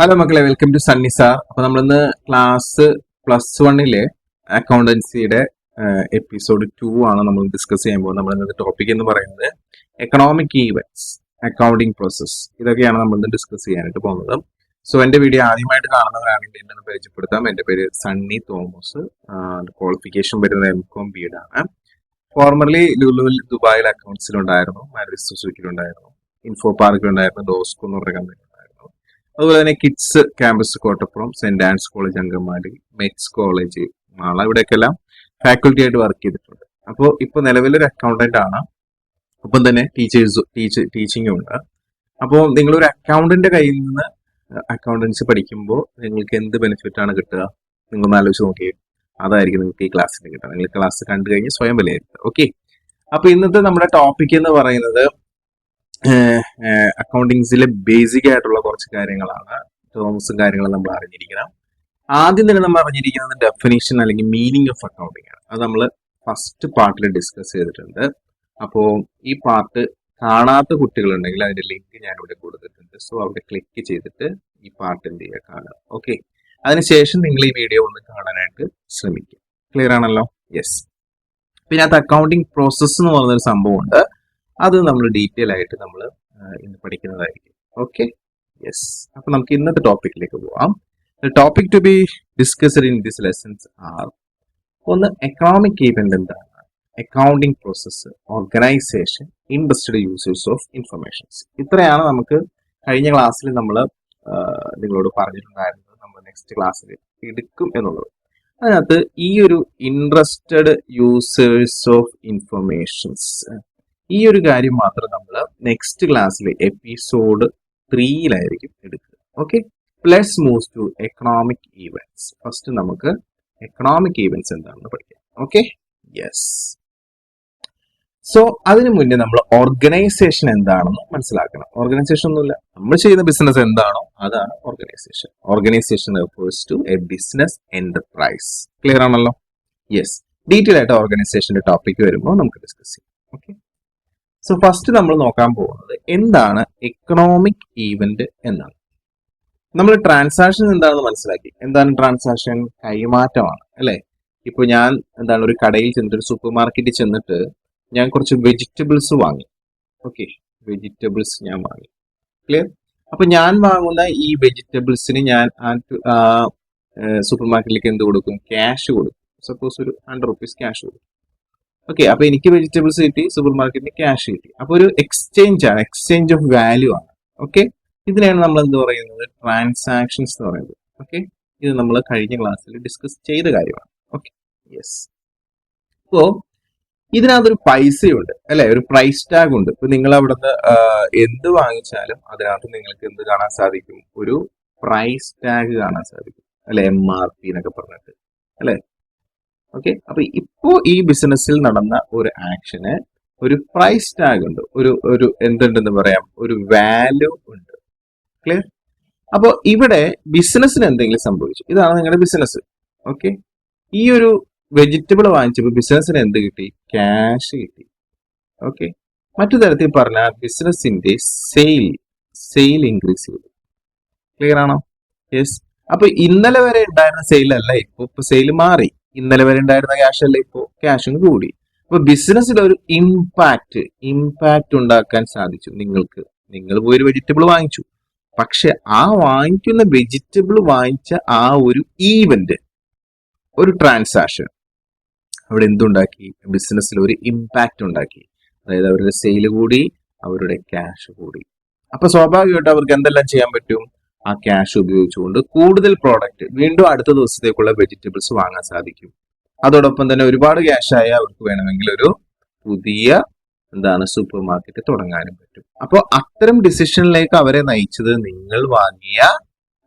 Hello മക്കളെ, welcome to Sunny sir. അപ്പൊ നമ്മളിന്ന് ക്ലാസ് +1 അക്കൗണ്ടൻസിയുടെ എപ്പിസോഡ് 2 ആണ് നമ്മൾ ഡിസ്കസ് ചെയ്യാൻ പോകുന്നത്. നമ്മൾ ഇന്നത്തെ ടോപ്പിക് എന്ന് പറയുന്നത് എക്കണോമിക് ഈവൻറ്റ്സ്, അക്കൗണ്ടിങ് പ്രോസസ്, ഇതൊക്കെയാണ് നമ്മൾ ഇന്ന് ഡിസ്കസ് ചെയ്യാനായിട്ട് പോകുന്നത്. സോ എന്റെ വീഡിയോ ആദ്യമായിട്ട് കാണുന്നവരാണെങ്കിൽ എന്നെ പരിചയപ്പെടുത്താം. എന്റെ പേര് സണ്ണി തോമസ്. ക്വാളിഫിക്കേഷൻ വരുന്നത് M.Com B.Ed ആണ്. ഫോർമർലി ലുലുവിൽ ദുബായിൽ അക്കൗണ്ട്സിലുണ്ടായിരുന്നു, മാരിസ് സുസുക്കിയിലുണ്ടായിരുന്നു, ഇൻഫോ പാർക്കിലുണ്ടായിരുന്നു, ഡോസ്കോ എന്ന് പറഞ്ഞ കമ്പനി. അതുപോലെ തന്നെ kids campus Kottappuram, saint Ann's college Angamaly, METS college Mala, ഇവിടേക്കെല്ലാം ഫാക്കൽറ്റി ആയിട്ട് വർക്ക് ചെയ്തിട്ടുണ്ട്. അപ്പോൾ ഇപ്പൊ നിലവിലൊരു അക്കൗണ്ടന്റ് ആണ്. ഒപ്പം തന്നെ ടീച്ചിങ്ങും ഉണ്ട്. അപ്പോൾ നിങ്ങളൊരു അക്കൗണ്ടന്റ് കയ്യിൽ നിന്ന് അക്കൗണ്ടൻസി പഠിക്കുമ്പോൾ നിങ്ങൾക്ക് എന്ത് ബെനിഫിറ്റ് ആണ് കിട്ടുക? നിങ്ങളൊന്ന് ആലോചിച്ച് നോക്കിയേ. അതായിരിക്കും നിങ്ങൾക്ക് ഈ ക്ലാസ്സിൽ കിട്ടുക. നിങ്ങൾ ക്ലാസ് കണ്ടു കഴിഞ്ഞ് സ്വയം വിലയിരുത്തുക. ഓക്കെ, അപ്പൊ ഇന്നത്തെ നമ്മുടെ ടോപ്പിക് എന്ന് പറയുന്നത് അക്കൗണ്ടിങ്സിലെ ബേസിക് ആയിട്ടുള്ള കുറച്ച് കാര്യങ്ങളാണ്. ടേംസും കാര്യങ്ങളും നമ്മൾ അറിഞ്ഞിരിക്കണം. ആദ്യം തന്നെ നമ്മൾ അറിഞ്ഞിരിക്കുന്നത് ഡെഫിനിഷൻ അല്ലെങ്കിൽ മീനിങ് ഓഫ് അക്കൗണ്ടിങ് ആണ്. അത് നമ്മൾ ഫസ്റ്റ് പാർട്ടിൽ ഡിസ്കസ് ചെയ്തിട്ടുണ്ട്. അപ്പോൾ ഈ പാർട്ട് കാണാത്ത കുട്ടികളുണ്ടെങ്കിൽ അതിന്റെ ലിങ്ക് ഞാനിവിടെ കൊടുത്തിട്ടുണ്ട്. സോ അവിടെ ക്ലിക്ക് ചെയ്തിട്ട് ഈ പാർട്ട് എന്ത് ചെയ്യുക, കാണുക. ഓക്കെ, അതിനുശേഷം നിങ്ങൾ ഈ വീഡിയോ ഒന്ന് കാണാനായിട്ട് ശ്രമിക്കുക. ക്ലിയർ ആണല്ലോ? യെസ്. പിന്നെ അത് അക്കൗണ്ടിങ് പ്രോസസ്സ് എന്ന് പറയുന്നൊരു സംഭവമുണ്ട്. അത് നമ്മൾ ഡീറ്റെയിൽ ആയിട്ട് നമ്മൾ ഇന്ന് പഠിക്കുന്നതായിരിക്കും. Okay, yes. അപ്പൊ നമുക്ക് ഇന്നത്തെ ടോപ്പിക്കിലേക്ക് പോവാം. Topic to be discussed in this lessons are: ഒന്ന്, എക്കണോമിക് ഈവന്റ് എന്താണ്, accounting process, organisation, interested users of informations. ഇത്രയാണ് നമുക്ക് കഴിഞ്ഞ ക്ലാസ്സിൽ നമ്മൾ നിങ്ങളോട് പറഞ്ഞിട്ടുണ്ടായിരുന്നത്. നമ്മൾ നെക്സ്റ്റ് ക്ലാസ്സിൽ എടുക്കും എന്നുള്ളത്. അതിനകത്ത് ഈ ഒരു ഇൻട്രസ്റ്റഡ് യൂസേഴ്സ് ഓഫ് ഇൻഫർമേഷൻസ്, ഈ ഒരു കാര്യം മാത്രം നമ്മൾ നെക്സ്റ്റ് ക്ലാസ്സിൽ എപ്പിസോഡ് 3 എടുക്കുക. Okay, let's move to economic events. First നമുക്ക് എക്കണോമിക് ഈവന്റ്സ് എന്താണെന്ന് പഠിക്കാം. Okay, yes. സോ അതിനു മുന്നേ നമ്മൾ ഓർഗനൈസേഷൻ എന്താണെന്ന് മനസ്സിലാക്കണം. ഓർഗനൈസേഷൻ ഒന്നുമില്ല, നമ്മൾ ചെയ്യുന്ന ബിസിനസ് എന്താണോ അതാണ് organisation. Organisation refers to a business enterprise. Clear ആണല്ലോ? യെസ്. ഡീറ്റെയിൽ ആയിട്ട് ഓർഗനൈസേഷന്റെ ടോപ്പിക് വരുമ്പോൾ നമുക്ക് ഡിസ്കസ് ചെയ്യാം. ഓക്കെ, സോ ഫസ്റ്റ് നമ്മൾ നോക്കാൻ പോകുന്നത് എന്താണ് എക്കണോമിക് ഈവന്റ് എന്നാണ്. നമ്മൾ ട്രാൻസാക്ഷൻ എന്താണെന്ന് മനസ്സിലാക്കി. എന്താണ് ട്രാൻസാക്ഷൻ? കൈമാറ്റമാണ്, അല്ലെ? ഇപ്പൊ ഞാൻ എന്താണ് ഒരു കടയിൽ ചെന്നിട്ട്, ഒരു സൂപ്പർ മാർക്കറ്റിൽ ചെന്നിട്ട് ഞാൻ കുറച്ച് വെജിറ്റബിൾസ് വാങ്ങി. ഓക്കെ, വെജിറ്റബിൾസ് ഞാൻ വാങ്ങി. ക്ലിയർ? അപ്പൊ ഞാൻ വാങ്ങുന്ന ഈ വെജിറ്റബിൾസിന് ഞാൻ സൂപ്പർ മാർക്കറ്റിലേക്ക് എന്ത് കൊടുക്കും? ക്യാഷ് കൊടുക്കും. സപ്പോസ് ഒരു 100 rupees ക്യാഷ് കൊടുക്കും. ഓക്കെ, അപ്പൊ എനിക്ക് വെജിറ്റബിൾസ് കിട്ടി, സൂപ്പർ മാർക്കറ്റിന് ക്യാഷ് കിട്ടി. അപ്പൊ ഒരു എക്സ്ചേഞ്ച് ആണ്, എക്സ്ചേഞ്ച് ഓഫ് വാല്യൂ ആണ്. ഓക്കെ, ഇതിനെയാണ് നമ്മൾ എന്ത് പറയുന്നത്? ട്രാൻസാക്ഷൻസ് എന്ന് പറയുന്നത്. ഓക്കെ, ഇത് നമ്മൾ കഴിഞ്ഞ ക്ലാസ്സിൽ ഡിസ്കസ് ചെയ്ത കാര്യമാണ്. Okay, yes. അപ്പോ ഇതിനകത്തൊരു പൈസയുണ്ട്, അല്ലെ? ഒരു പ്രൈസ് ടാഗ് ഉണ്ട്. ഇപ്പൊ നിങ്ങൾ അവിടുന്ന് എന്ത് വാങ്ങിച്ചാലും അതിനകത്ത് നിങ്ങൾക്ക് എന്ത് കാണാൻ സാധിക്കും? ഒരു പ്രൈസ് ടാഗ് കാണാൻ സാധിക്കും, അല്ലെ? MRP എന്നൊക്കെ പറഞ്ഞിട്ട്, അല്ലെ? ഓക്കെ, അപ്പൊ ഇപ്പോ ഈ ബിസിനസ്സിൽ നടന്ന ഒരു ആക്ഷന് ഒരു പ്രൈസ് ടാഗ് ഉണ്ട്, ഒരു എന്തുണ്ടെന്ന് പറയാം, ഒരു വാല്യൂ ഉണ്ട്. ക്ലിയർ? അപ്പൊ ഇവിടെ ബിസിനസ്സിന് എന്തെങ്കിലും സംഭവിച്ചു. ഇതാണ് നിങ്ങളുടെ ബിസിനസ്. ഓക്കെ, ഈ ഒരു വെജിറ്റബിൾ വാങ്ങിച്ചപ്പോൾ ബിസിനസ്സിന് എന്ത് കിട്ടി? ക്യാഷ് കിട്ടി. ഓക്കെ, മറ്റു തരത്തിൽ പറഞ്ഞാൽ ബിസിനസിന്റെ സെയിൽ ഇൻക്രീസ് ചെയ്തു. ക്ലിയർ ആണോ? യെസ്. അപ്പൊ ഇന്നലെ വരെ ഉണ്ടായിരുന്ന സെയിൽ അല്ല ഇപ്പൊ സെയിൽ മാറി. ഇന്നലെ വരെ ഉണ്ടായിരുന്ന ക്യാഷ് അല്ല ഇപ്പോ ക്യാഷും കൂടി. അപ്പൊ ബിസിനസ്സിൽ ഒരു ഇമ്പാക്ട് ഉണ്ടാക്കാൻ സാധിച്ചു നിങ്ങൾക്ക്. നിങ്ങൾ പോയി ഒരു വെജിറ്റബിൾ വാങ്ങിച്ചു, പക്ഷെ ആ വാങ്ങിക്കുന്ന വെജിറ്റബിൾ വാങ്ങിച്ച ആ ഒരു ഈവന്റ്, ഒരു ട്രാൻസാക്ഷൻ അവിടെ എന്തുണ്ടാക്കി? ബിസിനസ്സിൽ ഒരു ഇമ്പാക്ട് ഉണ്ടാക്കി. അതായത് അവരുടെ സെയിൽ കൂടി, അവരുടെ ക്യാഷ് കൂടി. അപ്പൊ സ്വാഭാവികമായിട്ട് അവർക്ക് എന്തെല്ലാം ചെയ്യാൻ പറ്റും? ആ ക്യാഷ് ഉപയോഗിച്ചുകൊണ്ട് കൂടുതൽ പ്രോഡക്റ്റ്, വീണ്ടും അടുത്ത ദിവസത്തേക്കുള്ള വെജിറ്റബിൾസ് വാങ്ങാൻ സാധിക്കും. അതോടൊപ്പം തന്നെ ഒരുപാട് ക്യാഷ് ആയ അവർക്ക് വേണമെങ്കിൽ ഒരു പുതിയ സൂപ്പർ മാർക്കറ്റ് തുടങ്ങാനും പറ്റും. അപ്പോൾ അത്തരം ഡിസിഷനിലേക്ക് അവരെ നയിച്ചത് നിങ്ങൾ വാങ്ങിയ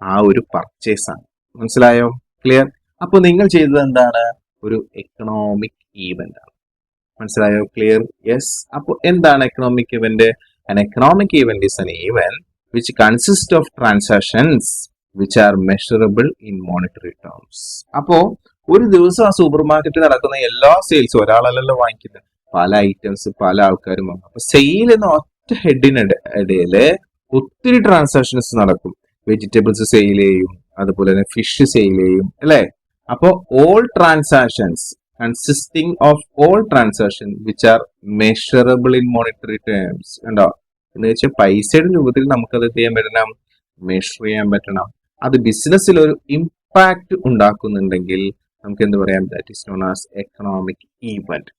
ആ ഒരു പർച്ചേസ് ആണ്. മനസ്സിലായോ? ക്ലിയർ? അപ്പൊ നിങ്ങൾ ചെയ്തത് എന്താണ്? ഒരു എക്കണോമിക് ഈവന്റ് ആണ്. മനസ്സിലായോ? ക്ലിയർ? യെസ്. അപ്പോൾ എന്താണ് economic event? An economic event is an event which consists of transactions which are measurable in monetary terms. അപ്പോ ഒരു ദിവസം ആ സൂപ്പർ മാർക്കറ്റിൽ നടക്കുന്ന എല്ലാ സെയിൽസും, ഒരാളല്ലല്ലോ വാങ്ങിക്കുന്നത്, പല ഐറ്റംസ് പല ആൾക്കാരും വാങ്ങും. അപ്പൊ സെയിൽ എന്ന ഒറ്റ ഹെഡിനിടയില് ഒത്തിരി ട്രാൻസാക്ഷൻസ് നടക്കും. വെജിറ്റബിൾസ് സെയിൽ ചെയ്യും, അതുപോലെ തന്നെ ഫിഷ് സെയിൽ ചെയ്യും അല്ലെ. അപ്പോ all transactions consisting of all transaction which are measurable in monetary terms ഉണ്ടോ എന്ന് വെച്ചാൽ പൈസയുടെ രൂപത്തിൽ നമുക്കത് ചെയ്യാൻ പറ്റണം, മെഷർ ചെയ്യാൻ പറ്റണം. അത് ബിസിനസ്സിൽ ഒരു ഇമ്പാക്ട് ഉണ്ടാക്കുന്നുണ്ടെങ്കിൽ നമുക്ക് എന്ത് പറയാം, that is known as economic event.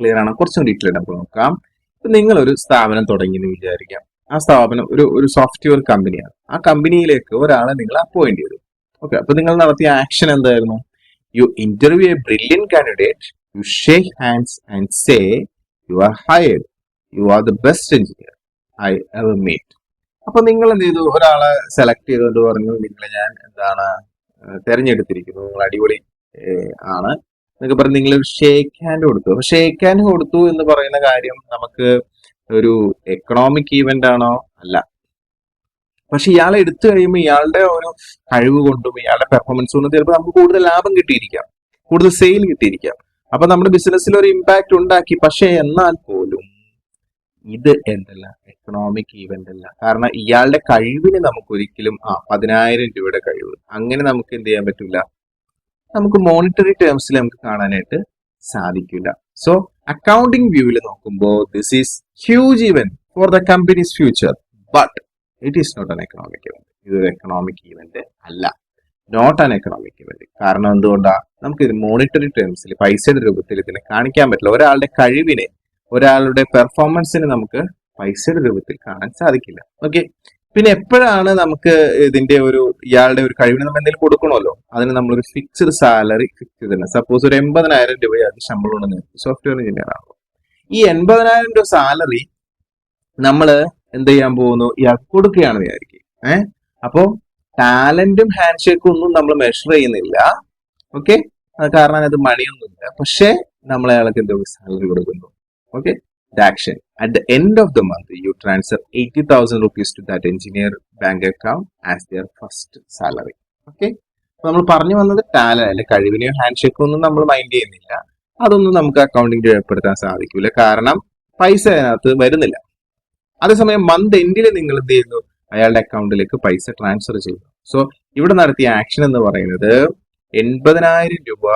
Clear ആണ്? കുറച്ചും ഡീറ്റെയിൽ നമുക്ക് നോക്കാം. ഇപ്പൊ നിങ്ങളൊരു സ്ഥാപനം തുടങ്ങി എന്ന് വിചാരിക്കാം. ആ സ്ഥാപനം ഒരു സോഫ്റ്റ്വെയർ കമ്പനിയാണ്. ആ കമ്പനിയിലേക്ക് ഒരാളെ നിങ്ങൾ അപ്പോയിന്റ് ചെയ്തു. ഓക്കെ, അപ്പൊ നിങ്ങൾ നടത്തിയ ആക്ഷൻ എന്തായിരുന്നു? You interview a brilliant candidate, you shake hands and say you are hired, you are the best engineer I ever meet. അപ്പൊ നിങ്ങൾ എന്ത് ചെയ്തു? ഒരാളെ സെലക്ട് ചെയ്തുകൊണ്ട് പറഞ്ഞു, നിങ്ങളെ ഞാൻ തെരഞ്ഞെടുത്തിരിക്കുന്നു, നിങ്ങൾ അടിപൊളി ആണ് എന്നൊക്കെ പറഞ്ഞ് നിങ്ങൾ ഷേക്ക് ഹാൻഡ് കൊടുത്തു. അപ്പൊ ഷേക്ക് ഹാൻഡ് കൊടുത്തു എന്ന് പറയുന്ന കാര്യം നമുക്ക് ഒരു എക്കണോമിക് ഈവന്റ് ആണോ? അല്ല. പക്ഷെ ഇയാളെ എടുത്തു കഴിയുമ്പോൾ ഇയാളുടെ ഒരു കഴിവ് കൊണ്ടും ഇയാളുടെ പെർഫോമൻസ് കൊണ്ടും ചിലപ്പോൾ നമുക്ക് കൂടുതൽ ലാഭം കിട്ടിയിരിക്കാം, കൂടുതൽ സെയിൽ കിട്ടിയിരിക്കാം. അപ്പൊ നമ്മുടെ ബിസിനസ്സിൽ ഒരു ഇമ്പാക്ട് ഉണ്ടാക്കി. പക്ഷെ എന്നാൽ പോലും ഇത് എന്തല്ല, എക്കണോമിക് ഈവന്റ് അല്ല. കാരണം ഇയാളുടെ കഴിവിന് നമുക്ക് ഒരിക്കലും 10,000 രൂപയുടെ കഴിവ് അങ്ങനെ നമുക്ക് എന്ത് ചെയ്യാൻ പറ്റില്ല, നമുക്ക് മോണിറ്ററി ടേംസിൽ നമുക്ക് കാണാനായിട്ട് സാധിക്കില്ല. സോ അക്കൗണ്ടിങ് വ്യൂവിൽ നോക്കുമ്പോൾ this is huge event for the companies future, but it is not an economic event. ഇതൊരു എക്കണോമിക് ഈവന്റ് അല്ല, നോട്ട് ആൻ എക്കണോമിക് ഇവന്റ്. കാരണം എന്തുകൊണ്ടാ, നമുക്ക് ഇത് മോണിറ്ററി ടേംസിൽ പൈസയുടെ രൂപത്തിൽ ഇതിനെ കാണിക്കാൻ പറ്റില്ല. ഒരാളുടെ കഴിവിനെ, ഒരാളുടെ പെർഫോമൻസിന് നമുക്ക് പൈസയുടെ രൂപത്തിൽ കാണാൻ സാധിക്കില്ല. ഓക്കെ, പിന്നെ എപ്പോഴാണ് നമുക്ക് ഇതിന്റെ ഇയാളുടെ ഒരു കഴിവിന് നമ്മൾ എന്തെങ്കിലും കൊടുക്കണമല്ലോ, അതിന് നമ്മളൊരു ഫിക്സ്ഡ് സാലറി ഫിക്സ് ചെയ്തിട്ടുണ്ട്. സപ്പോസ് ഒരു 80,000 രൂപയാണ് ശമ്പളം ഉണ്ടെന്ന്, സോഫ്റ്റ്വെയർ എഞ്ചിനീയർ ആണല്ലോ. ഈ 80,000 രൂപ സാലറി നമ്മൾ എന്ത് ചെയ്യാൻ പോകുന്നു, ഇയാൾക്ക് കൊടുക്കുകയാണെന്ന് വിചാരിക്കും. അപ്പോ ടാലന്റും ഹാൻഡ് ഷേക്കും ഒന്നും നമ്മൾ മെഷർ ചെയ്യുന്നില്ല. ഓക്കെ, കാരണം അത് മണിയൊന്നുമില്ല. പക്ഷെ നമ്മൾ അയാൾക്ക് എന്തോ സാലറി കൊടുക്കുന്നു. Okay, the action at the end of the month you transfer 80,000 rupees to that engineer bank account as their first salary. Okay, നമ്മൾ പറഞ്ഞു വന്നത് ടാലന്റ് അല്ലെ, കഴിവിനെയോ ഹാൻഡ് ഷേക്കോ ഒന്നും നമ്മൾ മൈൻഡ് ചെയ്യുന്നില്ല. അതൊന്നും നമുക്ക് അക്കൗണ്ടിംഗ് രേഖപ്പെടുത്താൻ സാധിക്കില്ല, കാരണം പൈസ അതിനകത്ത് വരുന്നില്ല. അതേസമയം മന്ത് എൻഡിൽ നിങ്ങൾ എന്ത് ചെയ്യുന്നു, അയാളുടെ അക്കൗണ്ടിലേക്ക് പൈസ ട്രാൻസ്ഫർ ചെയ്യുന്നു. സോ ഇവിടെ നടത്തിയ ആക്ഷൻ എന്ന് പറയുന്നത് 80,000 രൂപ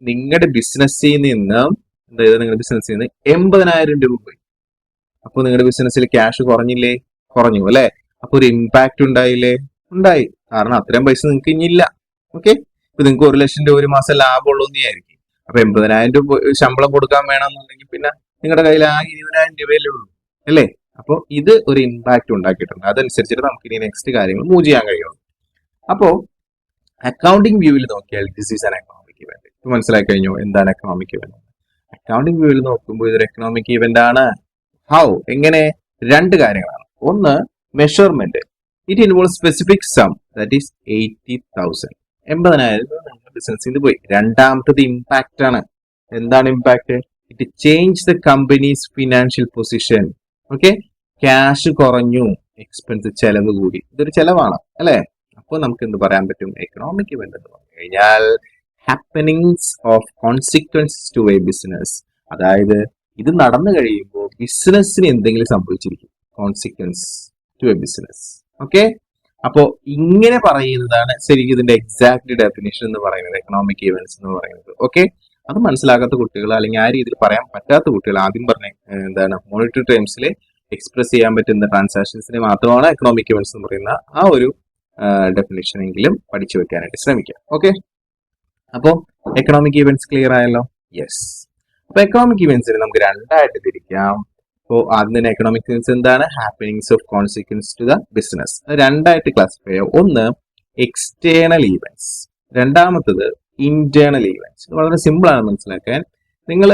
നിങ്ങളുടെ ബിസിനസ്സിൽ നിന്ന്, അതായത് നിങ്ങളുടെ ബിസിനസ്സിൽ നിന്ന് 80,000 രൂപ പോയി. അപ്പൊ നിങ്ങളുടെ ബിസിനസ്സിൽ ക്യാഷ് കുറഞ്ഞില്ലേ? കുറഞ്ഞു അല്ലെ. അപ്പൊ ഒരു ഇമ്പാക്ട് ഉണ്ടായില്ലേ? ഉണ്ടായി. കാരണം അത്രയും പൈസ നിങ്ങൾക്ക് ഇനിയില്ല. ഓക്കെ, ഇപ്പൊ നിങ്ങൾക്ക് 1,00,000 രൂപ ഒരു മാസം ലാഭമുള്ളൂ എന്നായിരിക്കും. അപ്പൊ 80,000 രൂപ ശമ്പളം കൊടുക്കാൻ വേണമെന്നുണ്ടെങ്കിൽ പിന്നെ നിങ്ങളുടെ കയ്യിൽ ആകെ 20,000 രൂപയല്ലേ ഉള്ളൂ അല്ലേ. അപ്പൊ ഇത് ഒരു ഇമ്പാക്ട് ഉണ്ടാക്കിയിട്ടുണ്ട്. അതനുസരിച്ചിട്ട് നമുക്ക് ഇനി നെക്സ്റ്റ് കാര്യങ്ങൾ മൂവ് ചെയ്യാൻ കഴിയുള്ളൂ. അപ്പോ അക്കൗണ്ടിങ് വ്യൂവിൽ നോക്കിയാൽ this is an economic event. ഇപ്പൊ മനസ്സിലാക്കി കഴിഞ്ഞോ എന്താണ് എക്കണോമിക് ഇവന്റ്? അക്കൗണ്ടിംഗ് വ്യൂവിൽ നോക്കുമ്പോൾ ഇതൊരു എക്കണോമിക് ഈവന്റ് ആണ്. ഹൗ? എങ്ങനെ? രണ്ട് കാര്യങ്ങളാണ്. ഒന്ന്, measurement. It involve specific sum, that is 80,000. 80,000 നിങ്ങളുടെ ബിസിനസ്സിൽ നിന്ന് പോയി. രണ്ടാമത്തത് ഇമ്പാക്ട് ആണ്. എന്താണ് impact? It change the companies financial position. Okay, cash കുറഞ്ഞു, എക്സ്പെൻസ് ചെലവ് കൂടി. ഇതൊരു ചെലവാണ് അല്ലെ. അപ്പോൾ നമുക്ക് എന്ത് പറയാൻ പറ്റും? എക്കണോമിക് ഇവന്റ് എന്ന് പറഞ്ഞു കഴിഞ്ഞാൽ happenings of consequences to a business. അതായത് ഇത് നടന്നു കഴിയുമ്പോൾ ബിസിനസ്സിന് എന്തെങ്കിലും സംഭവിച്ചിരിക്കും. Consequence to a business. Okay, അപ്പോ ഇങ്ങനെ പറയുന്നതാണ് ശരിക്കും ഇതിന്റെ എക്സാക്ട് ഡെഫിനിഷൻ എന്ന് പറയുന്നത്, എക്കണോമിക് ഇവന്റ്സ് എന്ന് പറയുന്നത്. ഓക്കെ, അത് മനസ്സിലാക്കാത്ത കുട്ടികൾ അല്ലെങ്കിൽ ആ രീതിയിൽ പറയാൻ പറ്റാത്ത കുട്ടികൾ ആദ്യം പറഞ്ഞ മോണിറ്ററി ടേംസിൽ എക്സ്പ്രസ് ചെയ്യാൻ പറ്റുന്ന ട്രാൻസാക്ഷൻസിനെ മാത്രമാണ് എക്കണോമിക് ഇവന്റ്സ് എന്ന് പറയുന്ന ആ ഒരു ഡെഫിനിഷൻ എങ്കിലും പഠിച്ചു വെക്കാനായിട്ട് ശ്രമിക്കാം. ഓക്കെ, അപ്പോൾ എക്കണോമിക് ഇവന്റ്സ് ക്ലിയർ ആയല്ലോ? യെസ്. അപ്പൊ എക്കണോമിക് ഇവന്റ്സിനെ നമുക്ക് രണ്ടായിട്ട് തിരിക്കാം. അപ്പോൾ ആദ്യം തന്നെ എക്കണോമിക് ഇവന്റ്സ് എന്താണ്? Happenings of consequence to the business. രണ്ടായിട്ട് ക്ലാസിഫൈ ചെയ്യാം. ഒന്ന് എക്സ്റ്റേണൽ ഈവന്റ്സ്, രണ്ടാമത്തത് ഇന്റേണൽ ഈവന്റ്സ്. വളരെ സിമ്പിൾ ആണ് മനസ്സിലാക്കാൻ. നിങ്ങൾ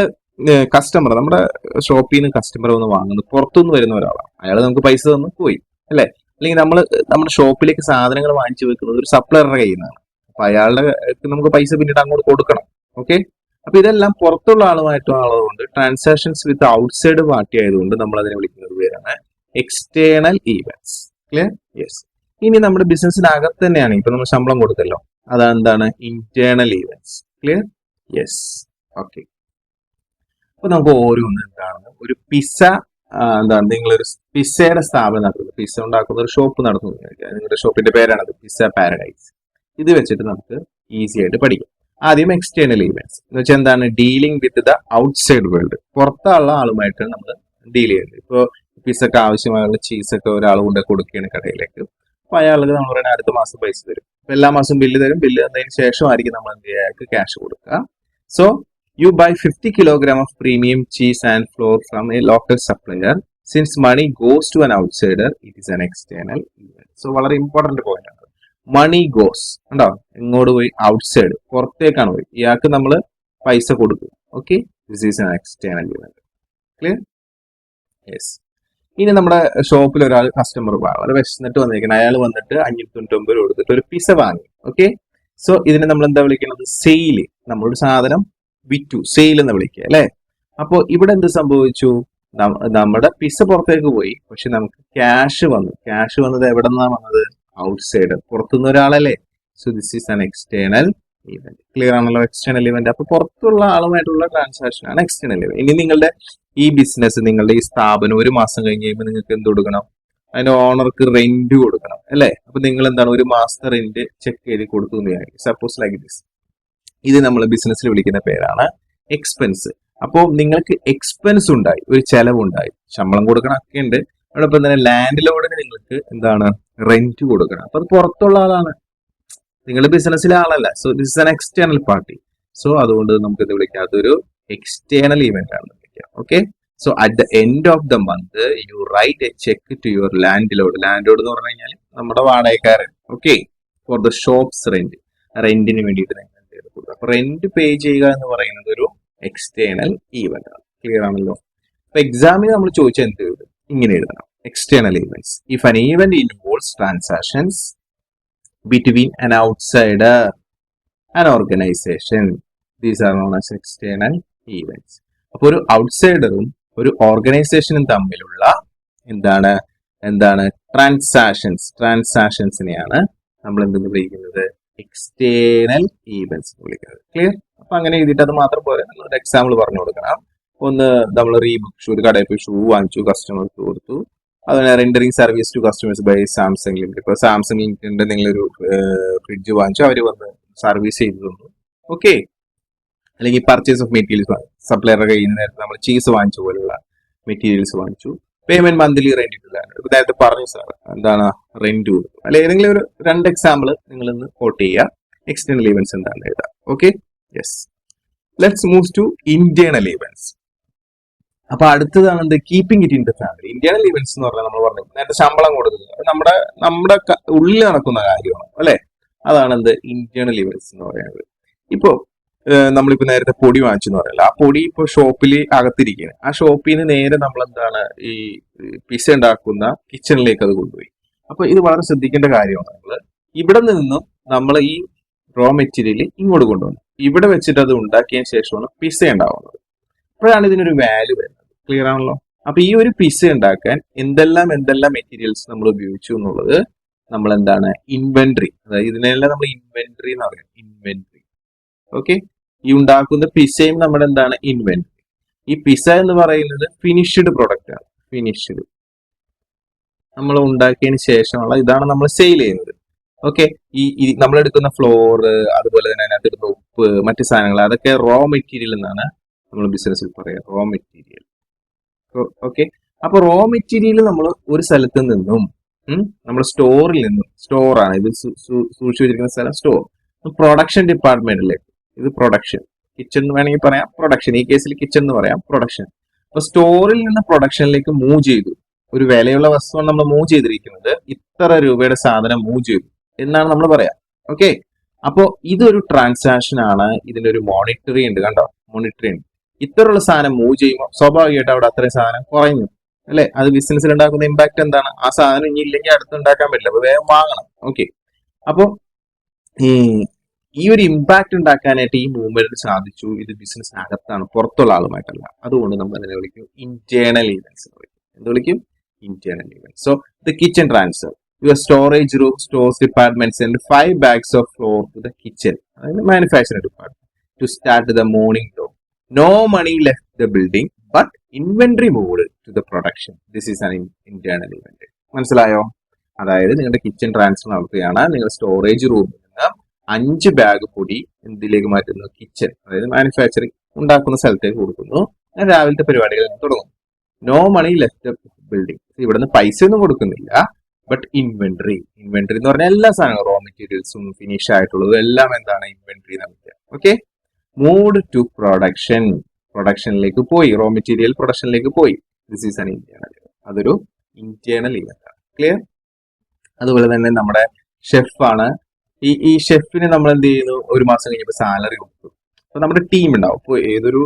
കസ്റ്റമർ, നമ്മുടെ ഷോപ്പിൽ നിന്ന് കസ്റ്റമർ വന്ന് വാങ്ങുന്നത് പുറത്തുനിന്ന് വരുന്ന ഒരാളാണ്. അയാൾ നമുക്ക് പൈസ തന്നു പോയി അല്ലെ. അല്ലെങ്കിൽ നമ്മൾ നമ്മുടെ ഷോപ്പിലേക്ക് സാധനങ്ങൾ വാങ്ങിച്ചു വെക്കുന്നത് ഒരു സപ്ലയറുടെ കയ്യിൽ നിന്നാണ്. അപ്പൊ അയാളുടെ നമുക്ക് പൈസ പിന്നീട് അങ്ങോട്ട് കൊടുക്കണം. ഓക്കെ, അപ്പൊ ഇതെല്ലാം പുറത്തുള്ള ആളുമായിട്ടുള്ളതുകൊണ്ട് ട്രാൻസാക്ഷൻസ് വിത്ത് ഔട്ട്സൈഡ് പാർട്ടി ആയതുകൊണ്ട് നമ്മൾ അതിനെ വിളിക്കുന്നത് പേരാണ് എക്സ്റ്റേണൽ ഈവന്റ്സ്. ക്ലിയർ? യെസ്. ഇനി നമ്മുടെ ബിസിനസ്സിനകത്ത് തന്നെയാണ് ഇപ്പൊ നമ്മൾ ശമ്പളം കൊടുത്തല്ലോ, അതെന്താണ്? Internal events. Clear? Yes. Okay, അപ്പൊ നമുക്ക് ഓരോന്നും എന്താണെന്ന് ഒരു പിസ എന്താണ് നിങ്ങളൊരു പിസ്സയുടെ സ്ഥാപനം നടത്തുന്നത്, പിസ്സ ഉണ്ടാക്കുന്ന ഒരു ഷോപ്പ് നടത്തുന്നു, നിങ്ങളുടെ ഷോപ്പിന്റെ പേരാണത് പിസ്സ പാരഡൈസ്. ഇത് വെച്ചിട്ട് നമുക്ക് ഈസി ആയിട്ട് പഠിക്കാം. ആദ്യം എക്സ്റ്റേണൽ ഈവെന്റ്സ് എന്ന് വെച്ചാൽ എന്താണ്, dealing with the outside world, പുറത്തുള്ള ആളുമായിട്ട് നമ്മൾ ഡീൽ ചെയ്യുന്നത്. ഇപ്പോൾ പിസ്സക്ക് ആവശ്യമായുള്ള ചീസൊക്കെ ഒരാൾ കൊണ്ട് കൊടുക്കുകയാണ് കടയിലേക്ക്, അപ്പൊ അയാൾക്ക് നമ്മൾ പറയുന്നത് അടുത്ത മാസം പൈസ തരും. അപ്പൊ എല്ലാ മാസവും ബില്ല് തരും. ബില്ല് തന്നതിന് ശേഷമായിരിക്കും നമ്മൾ എന്ത് ചെയ്യുക, ക്യാഷ് കൊടുക്കുക. So you buy 50 kilogram of premium cheese and flour from a local supplier. Since money goes to an outsider, it is an external event. So വളരെ ഇമ്പോർട്ടന്റ് പോയിന്റ് ആണ്. മണി ഗോസ് ഉണ്ടോ, എങ്ങോട്ട് പോയി, ഔട്ട്സൈഡ്, പുറത്തേക്കാണ് പോയി, ഇയാൾക്ക് നമ്മൾ പൈസ കൊടുക്കും. Okay, this is an external event. Clear? Yes. ഇനി നമ്മുടെ ഷോപ്പിൽ ഒരാൾ കസ്റ്റമർ വളരെ വിശന്നിട്ട് വന്നിരിക്കണം, അയാൾ വന്നിട്ട് 599 കൊടുത്തിട്ട് ഒരു പിസ്സ വാങ്ങി. ഓക്കെ, സോ ഇതിനെ നമ്മൾ എന്താ വിളിക്കുന്നത്, സെയില്. നമ്മളൊരു സാധനം വിറ്റു, സെയിൽ എന്ന് വിളിക്കുക അല്ലെ. അപ്പോ ഇവിടെ എന്ത് സംഭവിച്ചു, നമ്മുടെ പിസ്സ പുറത്തേക്ക് പോയി, പക്ഷെ നമുക്ക് ക്യാഷ് വന്നു. ക്യാഷ് വന്നത് എവിടെ നിന്നാണ് വന്നത്, ഔട്ട്സൈഡ്, പുറത്തുനിന്ന് ഒരാളല്ലേ. So this is an external event. Clear ആണല്ലോ, എക്സ്റ്റേണൽ ഇവന്റ്. അപ്പൊ പുറത്തുള്ള ആളുമായിട്ടുള്ള ട്രാൻസാക്ഷൻ ആണ് എക്സ്റ്റേണൽ ഇവന്റ്. ഇനി നിങ്ങളുടെ ഈ ബിസിനസ്, നിങ്ങളുടെ ഈ സ്ഥാപനം ഒരു മാസം കഴിഞ്ഞ് കഴിയുമ്പോൾ നിങ്ങൾക്ക് എന്ത് കൊടുക്കണം, അതിന്റെ ഓണർക്ക് റെന്റ് കൊടുക്കണം അല്ലെ. അപ്പൊ നിങ്ങൾ എന്താണ്, ഒരു മാസത്തെ റെന്റ് ചെക്ക് ചെയ്ത് കൊടുത്തു. Suppose like this. ഇത് നമ്മൾ ബിസിനസ്സിൽ വിളിക്കുന്ന പേരാണ് എക്സ്പെൻസ്. അപ്പോൾ നിങ്ങൾക്ക് എക്സ്പെൻസ് ഉണ്ടായി, ഒരു ചെലവുണ്ടായി, ശമ്പളം കൊടുക്കണം ഒക്കെ ഉണ്ട്. അതോടൊപ്പം തന്നെ ലാൻഡ് ലോഡിന് നിങ്ങൾക്ക് എന്താണ്, റെന്റ് കൊടുക്കണം. അപ്പൊ അത് പുറത്തുള്ള ആളാണ്, നിങ്ങളുടെ ബിസിനസ്സിലെ ആളല്ല. So this is an external party. So അതുകൊണ്ട് നമുക്ക് ഇത് വിളിക്കാം, അതൊരു എക്സ്റ്റേണൽ ഇവന്റ് ആണ് വിളിക്കാം. Okay, so at the end of the month you write a cheque to your landlord. Landlord എന്ന് പറഞ്ഞു കഴിഞ്ഞാൽ നമ്മുടെ വാടകക്കാരൻ. Okay, for the shops rent, റെന്റിന് വേണ്ടിയിട്ട്. അപ്പൊ റെന്റ് പേ ചെയ്യുക എന്ന് പറയുന്നത് ഒരു എക്സ്റ്റേണൽ ഈവന്റ് ആണ്. ക്ലിയർ ആണല്ലോ. അപ്പൊ എക്സാമിന് നമ്മൾ ചോദിച്ചാൽ എന്ത് എഴുതും, ഇങ്ങനെ എഴുതണം, external events. If an event involves transactions between an outsider and organization, these are known as external events. അപ്പൊ ഒരു ഔട്ട്സൈഡറും ഒരു ഓർഗനൈസേഷനും തമ്മിലുള്ള എന്താണ് ട്രാൻസാക്ഷൻസിനെയാണ് നമ്മൾ എന്തെന്ന് വിളിക്കുന്നത്, എക്സ്റ്റേണൽ ഈവന്റ്സ് വിളിക്കുന്നത്. ക്ലിയർ? അപ്പൊ അങ്ങനെ എഴുതിയിട്ട് അത് മാത്രം പോലെ ഒരു എക്സാമ്പിൾ പറഞ്ഞു കൊടുക്കണം. ഒന്ന്, നമ്മൾ റീബുക്ക് ഷൂ, ഒരു കടയിൽ പോയി ഷൂ വാങ്ങിച്ചു, കസ്റ്റമർക്ക് കൊടുത്തു. അതുപോലെ rendering service to customers by Samsung limited. ഇപ്പൊ സാംസങ് ലിമിറ്റഡിന്റെ നിങ്ങളൊരു ഫ്രിഡ്ജ് വാങ്ങിച്ചു, അവർ വന്ന് സർവീസ് ചെയ്തു തന്നു. ഓക്കെ, അല്ലെങ്കിൽ പർച്ചേസ് ഓഫ് മെറ്റീരിയൽസ്, സപ്ലയറുടെ കയ്യിൽ നിന്ന് നേരത്തെ നമ്മൾ ചീസ് വാങ്ങിച്ച പോലുള്ള മെറ്റീരിയൽസ് വാങ്ങിച്ചു. പേയ്മെന്റ് മന്ത്ലി റെന്റ് ഇട്ടില്ലാണ്. ഇപ്പൊ നേരത്തെ പറഞ്ഞു സാർ, എന്താണ് റെന്റ് കൊടുക്കും. അല്ലെ ഏതെങ്കിലും ഒരു 2 എക്സാമ്പിൾ നിങ്ങൾ ഇന്ന് കോട്ട് ചെയ്യുക. എക്സ്റ്റേണൽ ഈവന്റ്സ് എന്താണെന്ന് എഴുതാം. Okay, yes. Let's move to internal events. അപ്പൊ അടുത്തതാണ് എന്ത്, keeping it in the family. Internal events എന്ന് പറഞ്ഞാൽ നമ്മൾ പറഞ്ഞു നേരത്തെ ശമ്പളം കൊടുക്കുന്നത് നമ്മുടെ ഉള്ളിൽ നടക്കുന്ന കാര്യമാണ് അല്ലെ. അതാണ് എന്ത്, ഇന്റേണൽ ഈവന്റ്സ് എന്ന് പറയുന്നത്. ഇപ്പോ നമ്മളിപ്പോ നേരത്തെ പൊടി വാങ്ങിച്ചെന്ന് പറയല്ല, ആ പൊടി ഇപ്പൊ ഷോപ്പിൽ അകത്തിരിക്കുകയാണ്. ആ ഷോപ്പിൽ നിന്ന് നേരെ നമ്മൾ എന്താണ്, ഈ പിസ്സ ഉണ്ടാക്കുന്ന കിച്ചണിലേക്ക് അത് കൊണ്ടുപോയി. അപ്പൊ ഇത് വളരെ ശ്രദ്ധിക്കേണ്ട കാര്യമാണ്. നമ്മൾ ഇവിടെ നിന്നും നമ്മൾ ഈ റോ മെറ്റീരിയൽ ഇങ്ങോട്ട് കൊണ്ടുവന്നു, ഇവിടെ വെച്ചിട്ട് അത് ഉണ്ടാക്കിയതിന് ശേഷമാണ് പിസ്സ ഉണ്ടാവുന്നത്. അപ്പോഴാണ് ഇതിനൊരു വാല്യൂ വരുന്നത്. ക്ലിയർ ആണല്ലോ. അപ്പൊ ഈ ഒരു പിസ്സ ഉണ്ടാക്കാൻ എന്തെല്ലാം മെറ്റീരിയൽസ് നമ്മൾ ഉപയോഗിച്ചു എന്നുള്ളത് നമ്മൾ എന്താണ്, ഇൻവെന്ററി. അതായത് ഇതിനെല്ലാം നമ്മൾ ഇൻവെന്ററി എന്ന് പറയാം, ഇൻവെന്ററി. ഓക്കെ, ഈ ഉണ്ടാക്കുന്ന പിസ്സയും നമ്മുടെ എന്താണ്, ഇൻവെന്ററി. ഈ പിസ്സ എന്ന് പറയുന്നത് ഫിനിഷ്ഡ് പ്രൊഡക്റ്റ് ആണ്. ഫിനിഷ്ഡ് നമ്മൾ ഉണ്ടാക്കിയതിന് ശേഷമുള്ള ഇതാണ് നമ്മൾ സെയിൽ ചെയ്യുന്നത്. ഓക്കെ, ഈ നമ്മൾ എടുക്കുന്ന ഫ്ലോർ, അതുപോലെ തന്നെ അതിനകത്തിടുന്ന ഉപ്പ്, മറ്റു സാധനങ്ങൾ, അതൊക്കെ റോ മെറ്റീരിയൽ എന്നാണ് നമ്മൾ ബിസിനസ്സിൽ പറയാം, റോ മെറ്റീരിയൽ. ഓക്കെ, അപ്പൊ റോ മെറ്റീരിയൽ നമ്മൾ ഒരു സ്ഥലത്ത് നിന്നും നമ്മൾ സ്റ്റോറിൽ നിന്നും, സ്റ്റോറാണ് ഇത് സൂക്ഷിച്ചു വെച്ചിരിക്കുന്ന സ്ഥലം, സ്റ്റോർ, പ്രൊഡക്ഷൻ ഡിപ്പാർട്ട്മെന്റിലേക്ക്. ഇത് പ്രൊഡക്ഷൻ, കിച്ചൺ എന്ന് വേണമെങ്കിൽ പറയാം, പ്രൊഡക്ഷൻ, ഈ കേസിൽ കിച്ചൺ എന്ന് പറയാം, പ്രൊഡക്ഷൻ. അപ്പൊ സ്റ്റോറിൽ നിന്ന് പ്രൊഡക്ഷനിലേക്ക് മൂവ് ചെയ്തു. ഒരു വിലയുള്ള വസ്തുവാണ് നമ്മൾ മൂവ് ചെയ്തിരിക്കുന്നത്, ഇത്ര രൂപയുടെ സാധനം മൂവ് ചെയ്തു എന്നാണ് നമ്മൾ പറയാം. ഓക്കെ, അപ്പോ ഇതൊരു ട്രാൻസാക്ഷൻ ആണ്. ഇതിന്റെ ഒരു മോണിറ്ററി ഉണ്ട്, കണ്ടോ, മോണിറ്ററി ഉണ്ട്. ഇത്തരമുള്ള സാധനം മൂവ് ചെയ്യുമ്പോൾ സ്വാഭാവികമായിട്ട് അവിടെ അത്രയും സാധനം കുറഞ്ഞു അല്ലെ. അത് ബിസിനസ്സിൽ ഉണ്ടാക്കുന്ന ഇമ്പാക്ട് എന്താണ്, ആ സാധനം ഇനി ഇല്ലെങ്കിൽ അടുത്ത് ഉണ്ടാക്കാൻ പറ്റില്ല, അപ്പൊ വേഗം വാങ്ങണം. ഓക്കെ, അപ്പൊ ഈ ഒരു ഇമ്പാക്ട് ഉണ്ടാക്കാനായിട്ട് ഈ മൂവ്മെന്റ് സാധിച്ചു. ഇത് ബിസിനസ് അകത്താണ്, പുറത്തുള്ള ആളുമായിട്ടല്ല. അതുകൊണ്ട് നമ്മൾ അതിനെ വിളിക്കും ഇന്റേണൽ ഈവന്റ്സ്. എന്ത് വിളിക്കും, internal events. So the kitchen transfer, your storage room stores department send 5 bags of flour to the kitchen, അതായത് manufacturing department, to start the morning door. No money left the building, but inventory moved to the production. This is an internal event. മനസ്സിലായോ? അതായത് നിങ്ങളുടെ kitchen transfer നടത്തുകയാണ്. നിങ്ങൾ storage റൂമിൽ നിന്ന് 5 bag പൊടി എന്തിലേക്ക് മാറ്റുന്നു? കിച്ചൺ, അതായത് മാനുഫാക്ചറിങ് ഉണ്ടാക്കുന്ന സ്ഥലത്തേക്ക് കൊടുക്കുന്നു. രാവിലത്തെ പരിപാടികൾ തുടങ്ങും. No money left building. ഇവിടുന്ന് പൈസ ഒന്നും കൊടുക്കുന്നില്ല. ബട്ട് ഇൻവെന്ററി എന്ന് പറഞ്ഞാൽ എല്ലാ സാധനങ്ങളും, റോ മെറ്റീരിയൽസും ഫിനിഷ് ആയിട്ടുള്ളതും എല്ലാം എന്താണ്? ഇൻവെന്ററി നമുക്ക്. ഓക്കെ. മൂവ്ഡ് ടു പ്രൊഡക്ഷനിലേക്ക് പോയി. റോ മെറ്റീരിയൽ പ്രൊഡക്ഷനിലേക്ക് പോയി. This is an internal. അതൊരു ഇന്റേണൽ ഇവന്റ് ആണ്. ക്ലിയർ? അതുപോലെ തന്നെ നമ്മുടെ ഷെഫാണ്. ഈ ഷെഫിന് നമ്മൾ എന്ത് ചെയ്യുന്നു? ഒരു മാസം കഴിഞ്ഞപ്പോൾ സാലറി കൊടുക്കും. അപ്പൊ നമ്മുടെ ടീം ഉണ്ടാവും. ഇപ്പോൾ ഏതൊരു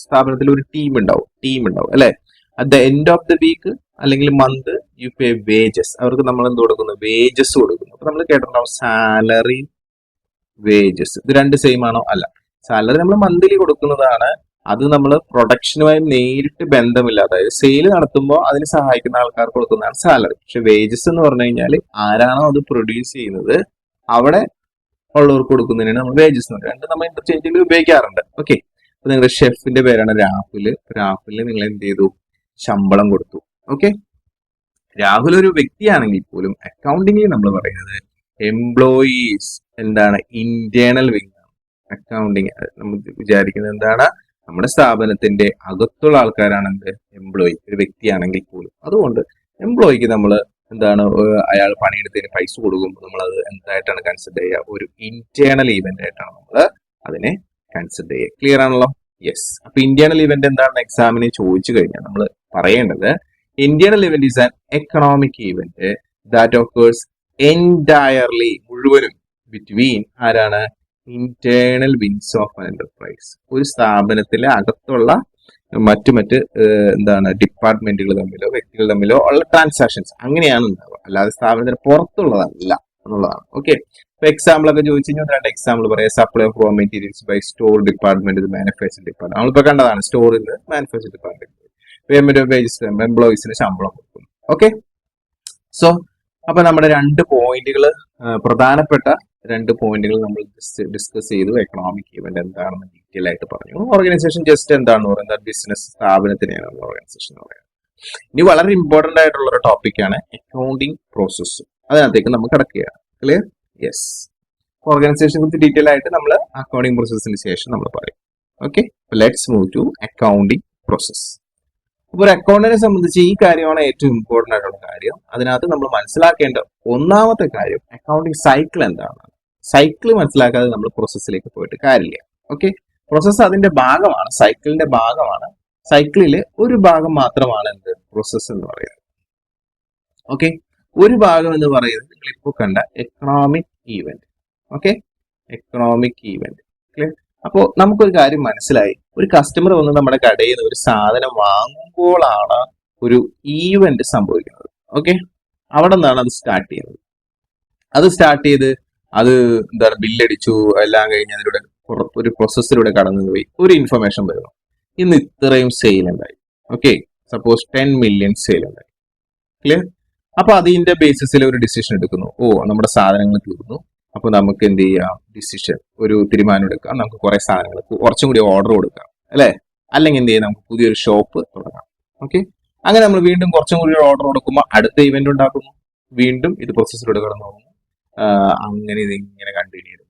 സ്ഥാപനത്തിൽ ഒരു ടീം ഉണ്ടാവും അല്ലെ? At the end of the week അല്ലെങ്കിൽ മന്ത് യു പേ വേജസ്. അവർക്ക് നമ്മൾ എന്ത് കൊടുക്കുന്നു? വേജസ് കൊടുക്കുന്നു. അപ്പൊ നമ്മൾ കേട്ടിട്ടുണ്ടാവും സാലറി, വേജസ്. ഇത് രണ്ട് സെയിം ആണോ? അല്ല. സാലറി നമ്മൾ മന്ത്ലി കൊടുക്കുന്നതാണ്. അത് നമ്മൾ പ്രൊഡക്ഷനുമായി നേരിട്ട് ബന്ധമില്ല. അതായത് സെയിൽ നടത്തുമ്പോൾ അതിന് സഹായിക്കുന്ന ആൾക്കാർക്ക് കൊടുക്കുന്നതാണ് സാലറി. പക്ഷെ വേജസ് എന്ന് പറഞ്ഞു കഴിഞ്ഞാൽ ആരാണോ അത് പ്രൊഡ്യൂസ് ചെയ്യുന്നത് അവിടെ ഉള്ളവർക്ക് കൊടുക്കുന്നതിനാണ് നമ്മൾ വേജസ് എന്ന് പറയുന്നത്. നമ്മൾ ഇന്റർചേഞ്ചിൽ ഉപയോഗിക്കാറുണ്ട്. ഓക്കെ. അപ്പൊ നിങ്ങളുടെ ഷെഫിന്റെ പേരാണ് രാഹുല് നിങ്ങൾ എന്ത് ചെയ്തു? ശമ്പളം കൊടുത്തു. ഓക്കെ. രാഹുൽ ഒരു വ്യക്തിയാണെങ്കിൽ പോലും അക്കൗണ്ടിങ്ങിൽ നമ്മൾ പറയുന്നത് എംപ്ലോയീസ് എന്താണ്? ഇന്റേണൽ വിങ് ആണ്. അക്കൗണ്ടിങ് നമ്മൾ വിചാരിക്കുന്നത് എന്താണ്? നമ്മുടെ സ്ഥാപനത്തിന്റെ അകത്തുള്ള ആൾക്കാരാണ് എന്ത്? എംപ്ലോയി. ഒരു വ്യക്തിയാണെങ്കിൽ പോലും. അതുകൊണ്ട് എംപ്ലോയിക്ക് നമ്മൾ എന്താണ്? അയാൾ പണിയെടുത്തതിന് പൈസ കൊടുക്കുമ്പോൾ നമ്മൾ അത് എന്തായിട്ടാണ് കൺസിഡർ ചെയ്യുക? ഒരു ഇന്റേണൽ ഇവന്റ് ആയിട്ടാണ് നമ്മൾ അതിനെ കൺസിഡർ ചെയ്യുക. ക്ലിയർ ആണല്ലോ? യെസ്. അപ്പൊ ഇന്റേണൽ ഇവന്റ് എന്താണെന്ന് എക്സാമിന് ചോദിച്ചു കഴിഞ്ഞാൽ നമ്മൾ പറയേണ്ടത് internal event is an economic event that occurs entirely, മുഴുവനും, ബിറ്റ്വീൻ ആരാണ്? Internal wings of an enterprise. ഒരു സ്ഥാപനത്തിലെ അകത്തുള്ള മറ്റ് എന്താണ്? ഡിപ്പാർട്ട്മെന്റുകൾ തമ്മിലോ വ്യക്തികൾ തമ്മിലോ ഉള്ള ട്രാൻസാക്ഷൻസ് അങ്ങനെയാണ് ഉണ്ടാവുക. അല്ലാതെ സ്ഥാപനത്തിന് പുറത്തുള്ളതല്ല എന്നുള്ളതാണ്. ഓക്കെ. ഇപ്പൊ എക്സാമ്പിൾ ഒക്കെ ചോദിച്ചു കഴിഞ്ഞാൽ 2 എക്സാമ്പിൾ പറയാം. Supply of raw materials by store department, manufacturing department. നമ്മളിപ്പോ കണ്ടതാണ്. സ്റ്റോറിൽ നിന്ന് manufacturing department. Payment of wages, എംപ്ലോയീസിന് ശമ്പളം കൊടുക്കും. ഓക്കെ. സോ അപ്പൊ നമ്മുടെ 2 പോയിന്റുകൾ, പ്രധാനപ്പെട്ട 2 പോയിന്റുകൾ നമ്മൾ ഡിസ്കസ് ചെയ്തു. എക്കണോമിക് ഇവന്റ് എന്താണെന്ന് ഡീറ്റെയിൽ ആയിട്ട് പറഞ്ഞു. ഓർഗനൈസേഷൻ ജസ്റ്റ് എന്താണെന്ന് പറയുന്നത്? ബിസിനസ് സ്ഥാപനത്തിനെയാണ് ഓർഗനൈസേഷൻ എന്ന് പറയുന്നത്. ഇനി വളരെ ഇമ്പോർട്ടന്റ് ആയിട്ടുള്ള ഒരു ടോപ്പിക്കാണ് അക്കൗണ്ടിങ് പ്രോസസ്. അതിനകത്തേക്ക് നമ്മൾ കിടക്കുകയാണ്. ക്ലിയർ? യെസ്. ഓർഗനൈസേഷനെ കുറിച്ച് ഡീറ്റെയിൽ ആയിട്ട് നമ്മൾ അക്കൗണ്ടിങ് പ്രോസസ്സിന് ശേഷം നമ്മൾ പറയും. Okay. Let's move to accounting process. അപ്പോൾ ഒരു അക്കൗണ്ടിനെ സംബന്ധിച്ച് ഈ കാര്യമാണ് ഏറ്റവും ഇമ്പോർട്ടന്റ് ആയിട്ടുള്ള കാര്യം. അതിനകത്ത് നമ്മൾ മനസ്സിലാക്കേണ്ട ഒന്നാമത്തെ കാര്യം അക്കൗണ്ടിങ് സൈക്കിൾ എന്താണ്. സൈക്കിൾ മനസ്സിലാക്കാതെ നമ്മൾ പ്രോസസ്സിലേക്ക് പോയിട്ട് കാര്യമില്ല. ഓക്കെ. പ്രോസസ്സ് അതിന്റെ ഭാഗമാണ്, സൈക്കിളിന്റെ ഭാഗമാണ്. സൈക്കിളിലെ ഒരു ഭാഗം മാത്രമാണ് എന്ത്? പ്രോസസ്സ് എന്ന് പറയുന്നത്. ഓക്കെ. ഒരു ഭാഗം എന്ന് പറയുന്നത് നിങ്ങൾ ഇപ്പോൾ കണ്ട economic event. Okay. Economic event. Clear? അപ്പോൾ നമുക്കൊരു കാര്യം മനസ്സിലായി. ഒരു കസ്റ്റമർ വന്ന് നമ്മുടെ കടയിൽ നിന്ന് ഒരു സാധനം വാങ്ങുമ്പോഴാണ് ഒരു ഈവന്റ് സംഭവിക്കുന്നത്. ഓക്കെ. അവിടെ നിന്നാണ് അത് സ്റ്റാർട്ട് ചെയ്യുന്നത്. അത് സ്റ്റാർട്ട് ചെയ്ത് അത് എന്താണ്? ബില്ലടിച്ചു, എല്ലാം കഴിഞ്ഞ് അതിലൂടെ ഒരു പ്രോസസ്സിലൂടെ കടന്നുപോയി ഒരു ഇൻഫർമേഷൻ വരുന്നു. ഇന്ന് ഇത്രയും സെയിൽ ഉണ്ടായി. ഓക്കെ. സപ്പോസ് 10 മില്യൺ സെയിൽ ഉണ്ടായി. ക്ലിയർ? അപ്പൊ അതിന്റെ ബേസിസിൽ ഒരു ഡിസിഷൻ എടുക്കുന്നു. നമ്മുടെ സാധനങ്ങൾ തീർന്നു. അപ്പൊ നമുക്ക് എന്ത് ചെയ്യാം? ഒരു തീരുമാനം എടുക്കാം. നമുക്ക് കുറെ സാധനങ്ങൾ കുറച്ചും കൂടി ഓർഡർ കൊടുക്കാം അല്ലെ? അല്ലെങ്കിൽ എന്ത് ചെയ്യാം? നമുക്ക് പുതിയൊരു ഷോപ്പ് തുടങ്ങാം. ഓക്കെ. അങ്ങനെ നമ്മൾ വീണ്ടും കുറച്ചും കൂടി ഓർഡർ കൊടുക്കുമ്പോൾ അടുത്ത ഇവന്റ് ഉണ്ടാക്കുന്നു. വീണ്ടും ഇത് പ്രോസസ്സിലൂടെ കടന്നു പോകുന്നു. അങ്ങനെ ഇതിങ്ങനെ കണ്ടിന്യൂ ചെയ്തു.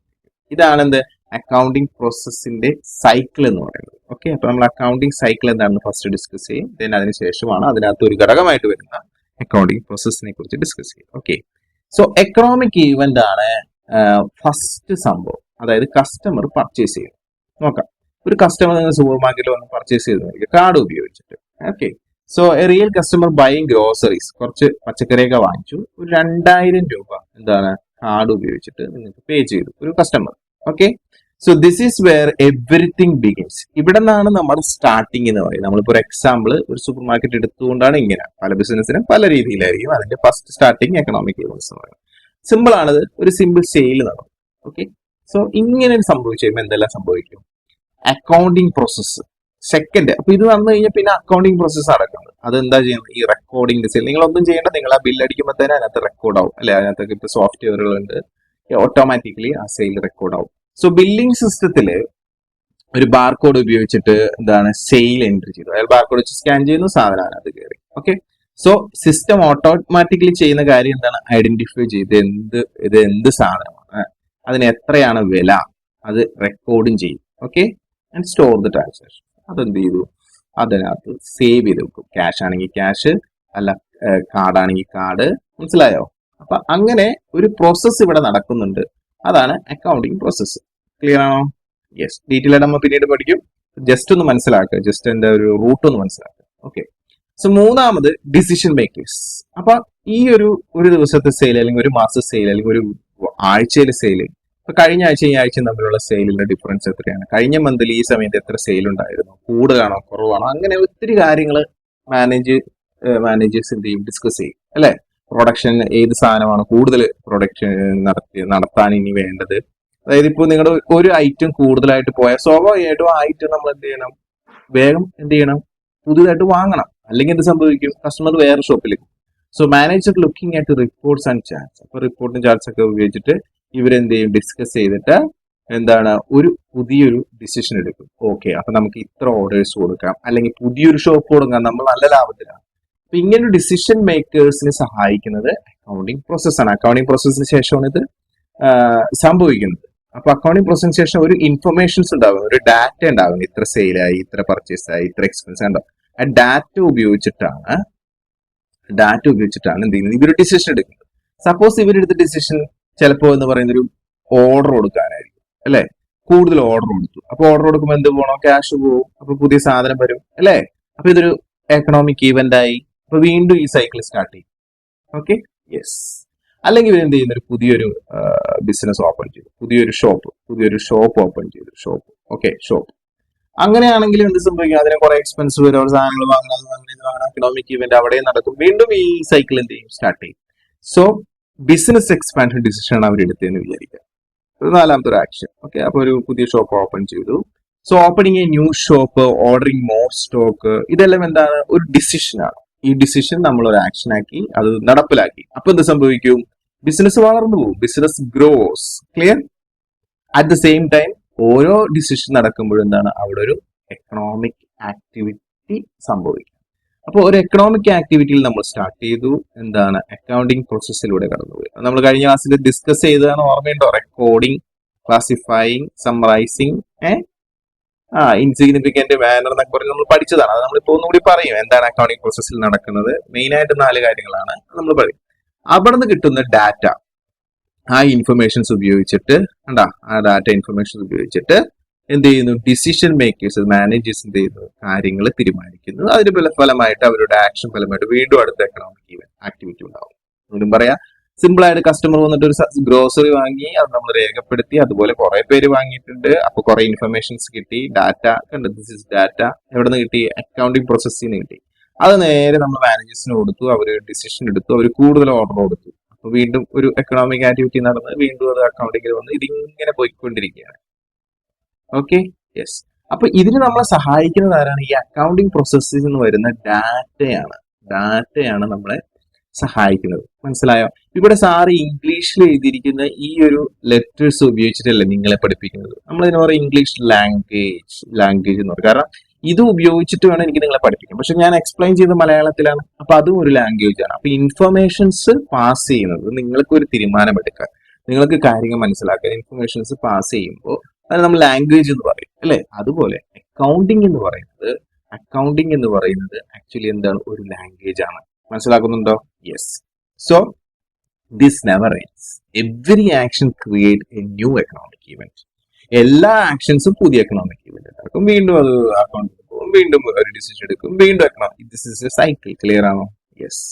ഇതാണ് എന്ത്? അക്കൗണ്ടിങ് പ്രോസസ്സിന്റെ സൈക്കിൾ എന്ന് പറയുന്നത്. ഓക്കെ. അപ്പൊ നമ്മൾ അക്കൗണ്ടിങ് സൈക്കിൾ എന്താണെന്ന് ഫസ്റ്റ് ഡിസ്കസ് ചെയ്യും. ദെൻ അതിനുശേഷമാണ് അതിനകത്ത് ഒരു ഘടകമായിട്ട് വരുന്ന അക്കൗണ്ടിങ് പ്രോസസ്സിനെ കുറിച്ച് ഡിസ്കസ് ചെയ്യും. ഓക്കെ. സോ എക്കണോമിക് ഈവന്റ് ആണ് ഫസ്റ്റ് സംഭവം. അതായത് കസ്റ്റമർ പർച്ചേസ് ചെയ്യും. നോക്കാം. ഒരു കസ്റ്റമർ നിങ്ങൾ സൂപ്പർ മാർക്കറ്റിൽ വന്ന് പർച്ചേസ് ചെയ്തു കാർഡ് ഉപയോഗിച്ചിട്ട്. Okay. So A real customer buying groceries, കുറച്ച് പച്ചക്കറിയൊക്കെ വാങ്ങിച്ചു. ഒരു 2000 രൂപ എന്താണ്? കാർഡ് ഉപയോഗിച്ചിട്ട് നിങ്ങൾക്ക് പേ ചെയ്തു ഒരു customer. Okay. So this is wear everything begins. ഇവിടെ നിന്നാണ് നമ്മുടെ സ്റ്റാർട്ടിങ് എന്ന് പറയുന്നത്. നമ്മളിപ്പോൾ ഒരു എക്സാമ്പിൾ ഒരു സൂപ്പർ മാർക്കറ്റ് എടുത്തുകൊണ്ടാണ് ഇങ്ങനെ. പല ബിസിനസ്സിനും പല രീതിയിലായിരിക്കും അതിന്റെ ഫസ്റ്റ് സ്റ്റാർട്ടിങ് എക്കണോമിക് ഈവന്റ്സ് എന്ന് പറയുന്നത്. സിമ്പിൾ ആണത്. ഒരു സിമ്പിൾ സെയിൽ നടക്കും. ഓക്കെ. സോ ഇങ്ങനെ സംഭവിച്ചു കഴിയുമ്പോൾ എന്തെല്ലാം സംഭവിക്കും? Accounting process second. അപ്പൊ ഇത് വന്നു കഴിഞ്ഞാൽ പിന്നെ അക്കൗണ്ടിങ് പ്രോസസ്സ് നടക്കുന്നത്. അതെന്താ ചെയ്യുന്നത്? ഈ റെക്കോർഡിംഗ് സെയിൽ. നിങ്ങളൊന്നും ചെയ്യേണ്ട. നിങ്ങൾ ആ ബില്ല് അടിക്കുമ്പോൾ തന്നെ അതിനകത്ത് റെക്കോർഡ് ആവും അല്ലെ? അതിനകത്തൊക്കെ ഇപ്പൊ സോഫ്റ്റ്വെയറുകളുണ്ട്. ഓട്ടോമാറ്റിക്കലി ആ സെയിൽ റെക്കോർഡ് ആവും. സോ ബില്ലിംഗ് സിസ്റ്റത്തില് ഒരു ബാർകോഡ് ഉപയോഗിച്ചിട്ട് എന്താണ് സെയിൽ എൻട്രി ചെയ്തു. അയാൾ ബാർകോഡ് വെച്ച് സ്കാൻ ചെയ്യുന്നു, സാധനമാണ് അത് കയറി. ഓക്കെ, സോ സിസ്റ്റം ഓട്ടോമാറ്റിക്കലി ചെയ്യുന്ന കാര്യം എന്താണ്? ഐഡന്റിഫൈ ചെയ്ത് ഇത് എന്ത് സാധനമാണ്, അതിന് എത്രയാണ് വില, അത് റെക്കോർഡും ചെയ്യും. Okay, and store the transaction. അതെന്ത് ചെയ്തു? അതിനകത്ത് സേവ് ചെയ്ത് വെക്കും. ക്യാഷ് ആണെങ്കിൽ ക്യാഷ്, അല്ല കാർഡ് ആണെങ്കിൽ കാർഡ്. മനസ്സിലായോ? അപ്പൊ അങ്ങനെ ഒരു പ്രോസസ്സ് ഇവിടെ നടക്കുന്നുണ്ട്. അതാണ് അക്കൗണ്ടിങ് പ്രോസസ്സ്. ക്ലിയർ ആണോ? യെസ്. ഡീറ്റെയിൽ ആയിട്ട് നമ്മൾ പിന്നീട് പഠിക്കും. ജസ്റ്റ് ഒന്ന് മനസ്സിലാക്കുക, ജസ്റ്റ് എന്റെ ഒരു റൂട്ട് ഒന്ന് മനസ്സിലാക്കുക. ഓക്കെ, സോ മൂന്നാമത് ഡിസിഷൻ മേക്കേഴ്സ്. അപ്പൊ ഈ ഒരു ദിവസത്തെ സെയിൽ അല്ലെങ്കിൽ ഒരു മാസത്തെ സെയിൽ അല്ലെങ്കിൽ ഒരു ആഴ്ചയിലെ സെയിൽ, ഇപ്പൊ കഴിഞ്ഞ ആഴ്ച ഈ ആഴ്ചയും തമ്മിലുള്ള സെയിലിന്റെ ഡിഫറൻസ് എത്രയാണ്, കഴിഞ്ഞ മന്തിൽ ഈ സമയത്ത് എത്ര സെയിൽ ഉണ്ടായിരുന്നു, കൂടുതലാണോ കുറവാണോ, അങ്ങനെ ഒത്തിരി കാര്യങ്ങൾ മാനേജേഴ്സ് എന്ത് ചെയ്യും? ഡിസ്കസ് ചെയ്യും അല്ലെ? പ്രൊഡക്ഷൻ ഏത് സാധനമാണ് കൂടുതൽ പ്രൊഡക്ഷൻ നടത്താൻ ഇനി വേണ്ടത്. അതായത് ഇപ്പോൾ നിങ്ങളുടെ ഒരു ഐറ്റം കൂടുതലായിട്ട് പോയാൽ സ്വാഭാവികമായിട്ടും ആ ഐറ്റം നമ്മൾ എന്ത് ചെയ്യണം? വേഗം എന്ത് ചെയ്യണം? പുതിയതായിട്ട് വാങ്ങണം. അല്ലെങ്കിൽ എന്ത് സംഭവിക്കും? കസ്റ്റമർ വേറെ ഷോപ്പിലേക്ക്. So manager looking at reports and charts. അപ്പൊ റിപ്പോർട്ടും ചാർട്ട്സ് ഒക്കെ ഉപയോഗിച്ചിട്ട് ഇവരെന്ത് ചെയ്യും? ഡിസ്കസ് ചെയ്തിട്ട് എന്താണ് ഒരു പുതിയൊരു ഡിസിഷൻ എടുക്കും. ഓക്കെ, അപ്പൊ നമുക്ക് ഇത്ര ഓർഡേഴ്സ് കൊടുക്കാം, അല്ലെങ്കിൽ പുതിയൊരു ഷോപ്പ് കൊടുക്കാം, നമ്മൾ നല്ല ലാഭത്തിലാണ്. അപ്പൊ ഇങ്ങനെ ഡിസിഷൻ മേക്കേഴ്സിനെ സഹായിക്കുന്നത് അക്കൗണ്ടിങ് പ്രോസസ്സാണ്. അക്കൗണ്ടിങ് പ്രോസസ്സിന് ശേഷമാണ് ഇത് സംഭവിക്കുന്നത്. അപ്പൊ അക്കൗണ്ടിങ് പ്രോസസ്സിന് ശേഷം ഒരു ഇൻഫർമേഷൻസ് ഉണ്ടാകും, ഒരു ഡാറ്റ ഉണ്ടാകും. ഇത്ര സെയിലായി, ഇത്ര പർച്ചേസ് ആയി, ഇത്ര എക്സ്പെൻസ് ഉണ്ടാവും. ആ ഡാറ്റ ഉപയോഗിച്ചിട്ടാണ് എന്ത് ചെയ്യുന്നത്? ഇവർ ഡിസിഷൻ എടുക്കുന്നത്. സപ്പോസ് ഇവരെടുത്ത ഡിസിഷൻ ചിലപ്പോൾ എന്ന് പറയുന്ന ഒരു ഓർഡർ കൊടുക്കാനായിരിക്കും അല്ലെ? കൂടുതൽ ഓർഡർ കൊടുത്തു. അപ്പൊ ഓർഡർ കൊടുക്കുമ്പോൾ എന്ത് പോകണം? ക്യാഷ് പോകും. അപ്പൊ പുതിയ സാധനം വരും അല്ലെ? അപ്പൊ ഇതൊരു എക്കണോമിക് ഈവന്റ് ആയി. അപ്പൊ വീണ്ടും ഈ സൈക്കിൾ സ്റ്റാർട്ട് ചെയ്യും. Okay, yes. അല്ലെങ്കിൽ എന്ത് ചെയ്യുന്ന ഒരു പുതിയൊരു ബിസിനസ് ഓപ്പൺ ചെയ്തു, പുതിയൊരു ഷോപ്പ് ഓപ്പൺ ചെയ്തു. ഷോപ്പ്. അങ്ങനെയാണെങ്കിൽ എന്ത് സംഭവിക്കും? അതിന് കുറെ എക്സ്പെൻസ് വരും, അവിടെ സാധനങ്ങൾ വാങ്ങണം, എക്കണോമിക് ഇവന്റ് അവിടെ നടക്കും. വീണ്ടും ഈ സൈക്കിൾ എന്ത് ചെയ്യും? സ്റ്റാർട്ട് ചെയ്യും. സോ ബിസിനസ് എക്സ്പാൻഷൻ ഡിസിഷൻ ആണ് അവർ എടുത്തതെന്ന് വിചാരിക്കുക. നാലാമത്തെ ഒരു ആക്ഷൻ. ഓക്കെ, അപ്പൊ ഒരു പുതിയ ഷോപ്പ് ഓപ്പൺ ചെയ്തു. So opening A new shop, ordering more stock, ഇതെല്ലാം എന്താണ്? ഒരു ഡിസിഷനാണ്. ഈ ഡിസിഷൻ നമ്മൾ ഒരു ആക്ഷൻ ആക്കി, അത് നടപ്പിലാക്കി. അപ്പൊ എന്ത് സംഭവിക്കും? ബിസിനസ് വളർന്നു പോകും, business gross. Clear? At the same time ഓരോ ഡിസിഷൻ നടക്കുമ്പോഴും എന്താണ്? അവിടെ ഒരു എക്കണോമിക് ആക്ടിവിറ്റി സംഭവിക്കും. അപ്പോൾ ഒരു എക്കണോമിക് ആക്ടിവിറ്റിയിൽ നമ്മൾ സ്റ്റാർട്ട് ചെയ്തു. എന്താണ്? അക്കൗണ്ടിങ് പ്രോസസ്സിലൂടെ കടന്നുപോയി. നമ്മൾ കഴിഞ്ഞ ക്ലാസ്സിൽ ഡിസ്കസ് ചെയ്തതാണ്, ഓർമ്മയുണ്ടോ? Recording, classifying, summarising, insignificant, manner എന്നൊക്കെ പറഞ്ഞ് നമ്മൾ പഠിച്ചതാണ്. അത് നമ്മളിപ്പോ ഒന്നുകൂടി പറയും. എന്താണ് അക്കൗണ്ടിങ് പ്രോസസ്സിൽ നടക്കുന്നത്? മെയിൻ ആയിട്ട് 4 കാര്യങ്ങളാണ് നമ്മൾ പറയും. അവിടെ നിന്ന് കിട്ടുന്ന ഡാറ്റ, ആ ഇൻഫർമേഷൻസ് ഉപയോഗിച്ചിട്ട് ആ ഡാറ്റ ഇൻഫർമേഷൻസ് ഉപയോഗിച്ചിട്ട് എന്ത് ചെയ്യുന്നു? ഡിസിഷൻ മേക്കേഴ്സ്, മാനേജേഴ്സ് എന്ത് ചെയ്യുന്നു? കാര്യങ്ങൾ തീരുമാനിക്കുന്നു. അതിന് ഫലമായിട്ട് അവരുടെ ആക്ഷൻ ഫലമായിട്ട് വീണ്ടും അടുത്ത എക്കണോമിക് ആക്ടിവിറ്റി ഉണ്ടാവും. ഒന്നും പറയാ, സിമ്പിൾ ആയിട്ട് കസ്റ്റമർ വന്നിട്ട് ഒരു ഗ്രോസറി വാങ്ങി, അത് നമ്മൾ രേഖപ്പെടുത്തി. അതുപോലെ കുറെ പേര് വാങ്ങിയിട്ടുണ്ട്. അപ്പൊ കുറെ ഇൻഫർമേഷൻസ് കിട്ടി, ഡാറ്റ കണ്ടു. This is data. എവിടെ നിന്ന് കിട്ടി? അക്കൗണ്ടിങ് പ്രോസസ്സിൽ നിന്ന് കിട്ടി. അത് നേരെ നമ്മൾ മാനേജേഴ്സിന് കൊടുത്തു. അവർ ഡിസിഷൻ എടുത്തു, അവർ കൂടുതൽ ഓർഡർ കൊടുത്തു. അപ്പൊ വീണ്ടും ഒരു എക്കണോമിക് ആക്ടിവിറ്റി നടന്ന് വീണ്ടും അത് അക്കൗണ്ടിങ്ങിൽ വന്ന് ഇതിങ്ങനെ പോയിക്കൊണ്ടിരിക്കുകയാണ്. Okay, yes. അപ്പൊ ഇതിന് നമ്മളെ സഹായിക്കുന്നത് ആരാണ്? ഈ അക്കൗണ്ടിങ് പ്രോസസ്സിൽ നിന്ന് വരുന്ന ഡാറ്റയാണ് നമ്മളെ സഹായിക്കുന്നത്. മനസ്സിലായോ? ഇവിടെ സാറ് ഇംഗ്ലീഷിൽ എഴുതിയിരിക്കുന്ന ഈ ഒരു ലെറ്റേഴ്സ് ഉപയോഗിച്ചിട്ടല്ലേ നിങ്ങളെ പഠിപ്പിക്കുന്നത്. നമ്മൾ ഇതിന് പറയും ഇംഗ്ലീഷ് ലാംഗ്വേജ് എന്ന് പറയും. കാരണം ഇത് ഉപയോഗിച്ചിട്ട് വേണം എനിക്ക് നിങ്ങളെ പഠിപ്പിക്കാൻ. പക്ഷെ ഞാൻ എക്സ്പ്ലെയിൻ ചെയ്ത മലയാളത്തിലാണ്. അപ്പൊ അതും ഒരു ലാംഗ്വേജ് ആണ്. അപ്പൊ ഇൻഫർമേഷൻസ് പാസ് ചെയ്യുന്നത് നിങ്ങൾക്ക് ഒരു തീരുമാനമെടുക്കാൻ, നിങ്ങൾക്ക് കാര്യങ്ങൾ മനസ്സിലാക്കാൻ ഇൻഫർമേഷൻസ് പാസ് ചെയ്യുമ്പോൾ അത് നമ്മൾ ലാംഗ്വേജ് എന്ന് പറയും അല്ലെ? അതുപോലെ അക്കൗണ്ടിങ് എന്ന് പറയുന്നത് ആക്ച്വലി എന്താണ്? ഒരു ലാംഗ്വേജ് ആണ്. മനസ്സിലാക്കുന്നുണ്ടോ? Yes. So this never ends. Every action create a new economic event. എല്ലാ ആക്ഷൻസും പുതിയ എക്കണോമിക് ഇവന്റ് ഉണ്ടാക്കും. വീണ്ടും അത് അക്കൗണ്ടിൽ പോകും, വീണ്ടും ഒരു ഡിസിഷൻ എടുക്കും, വീണ്ടും economic. This is a cycle. Clear ആണോ? യെസ്.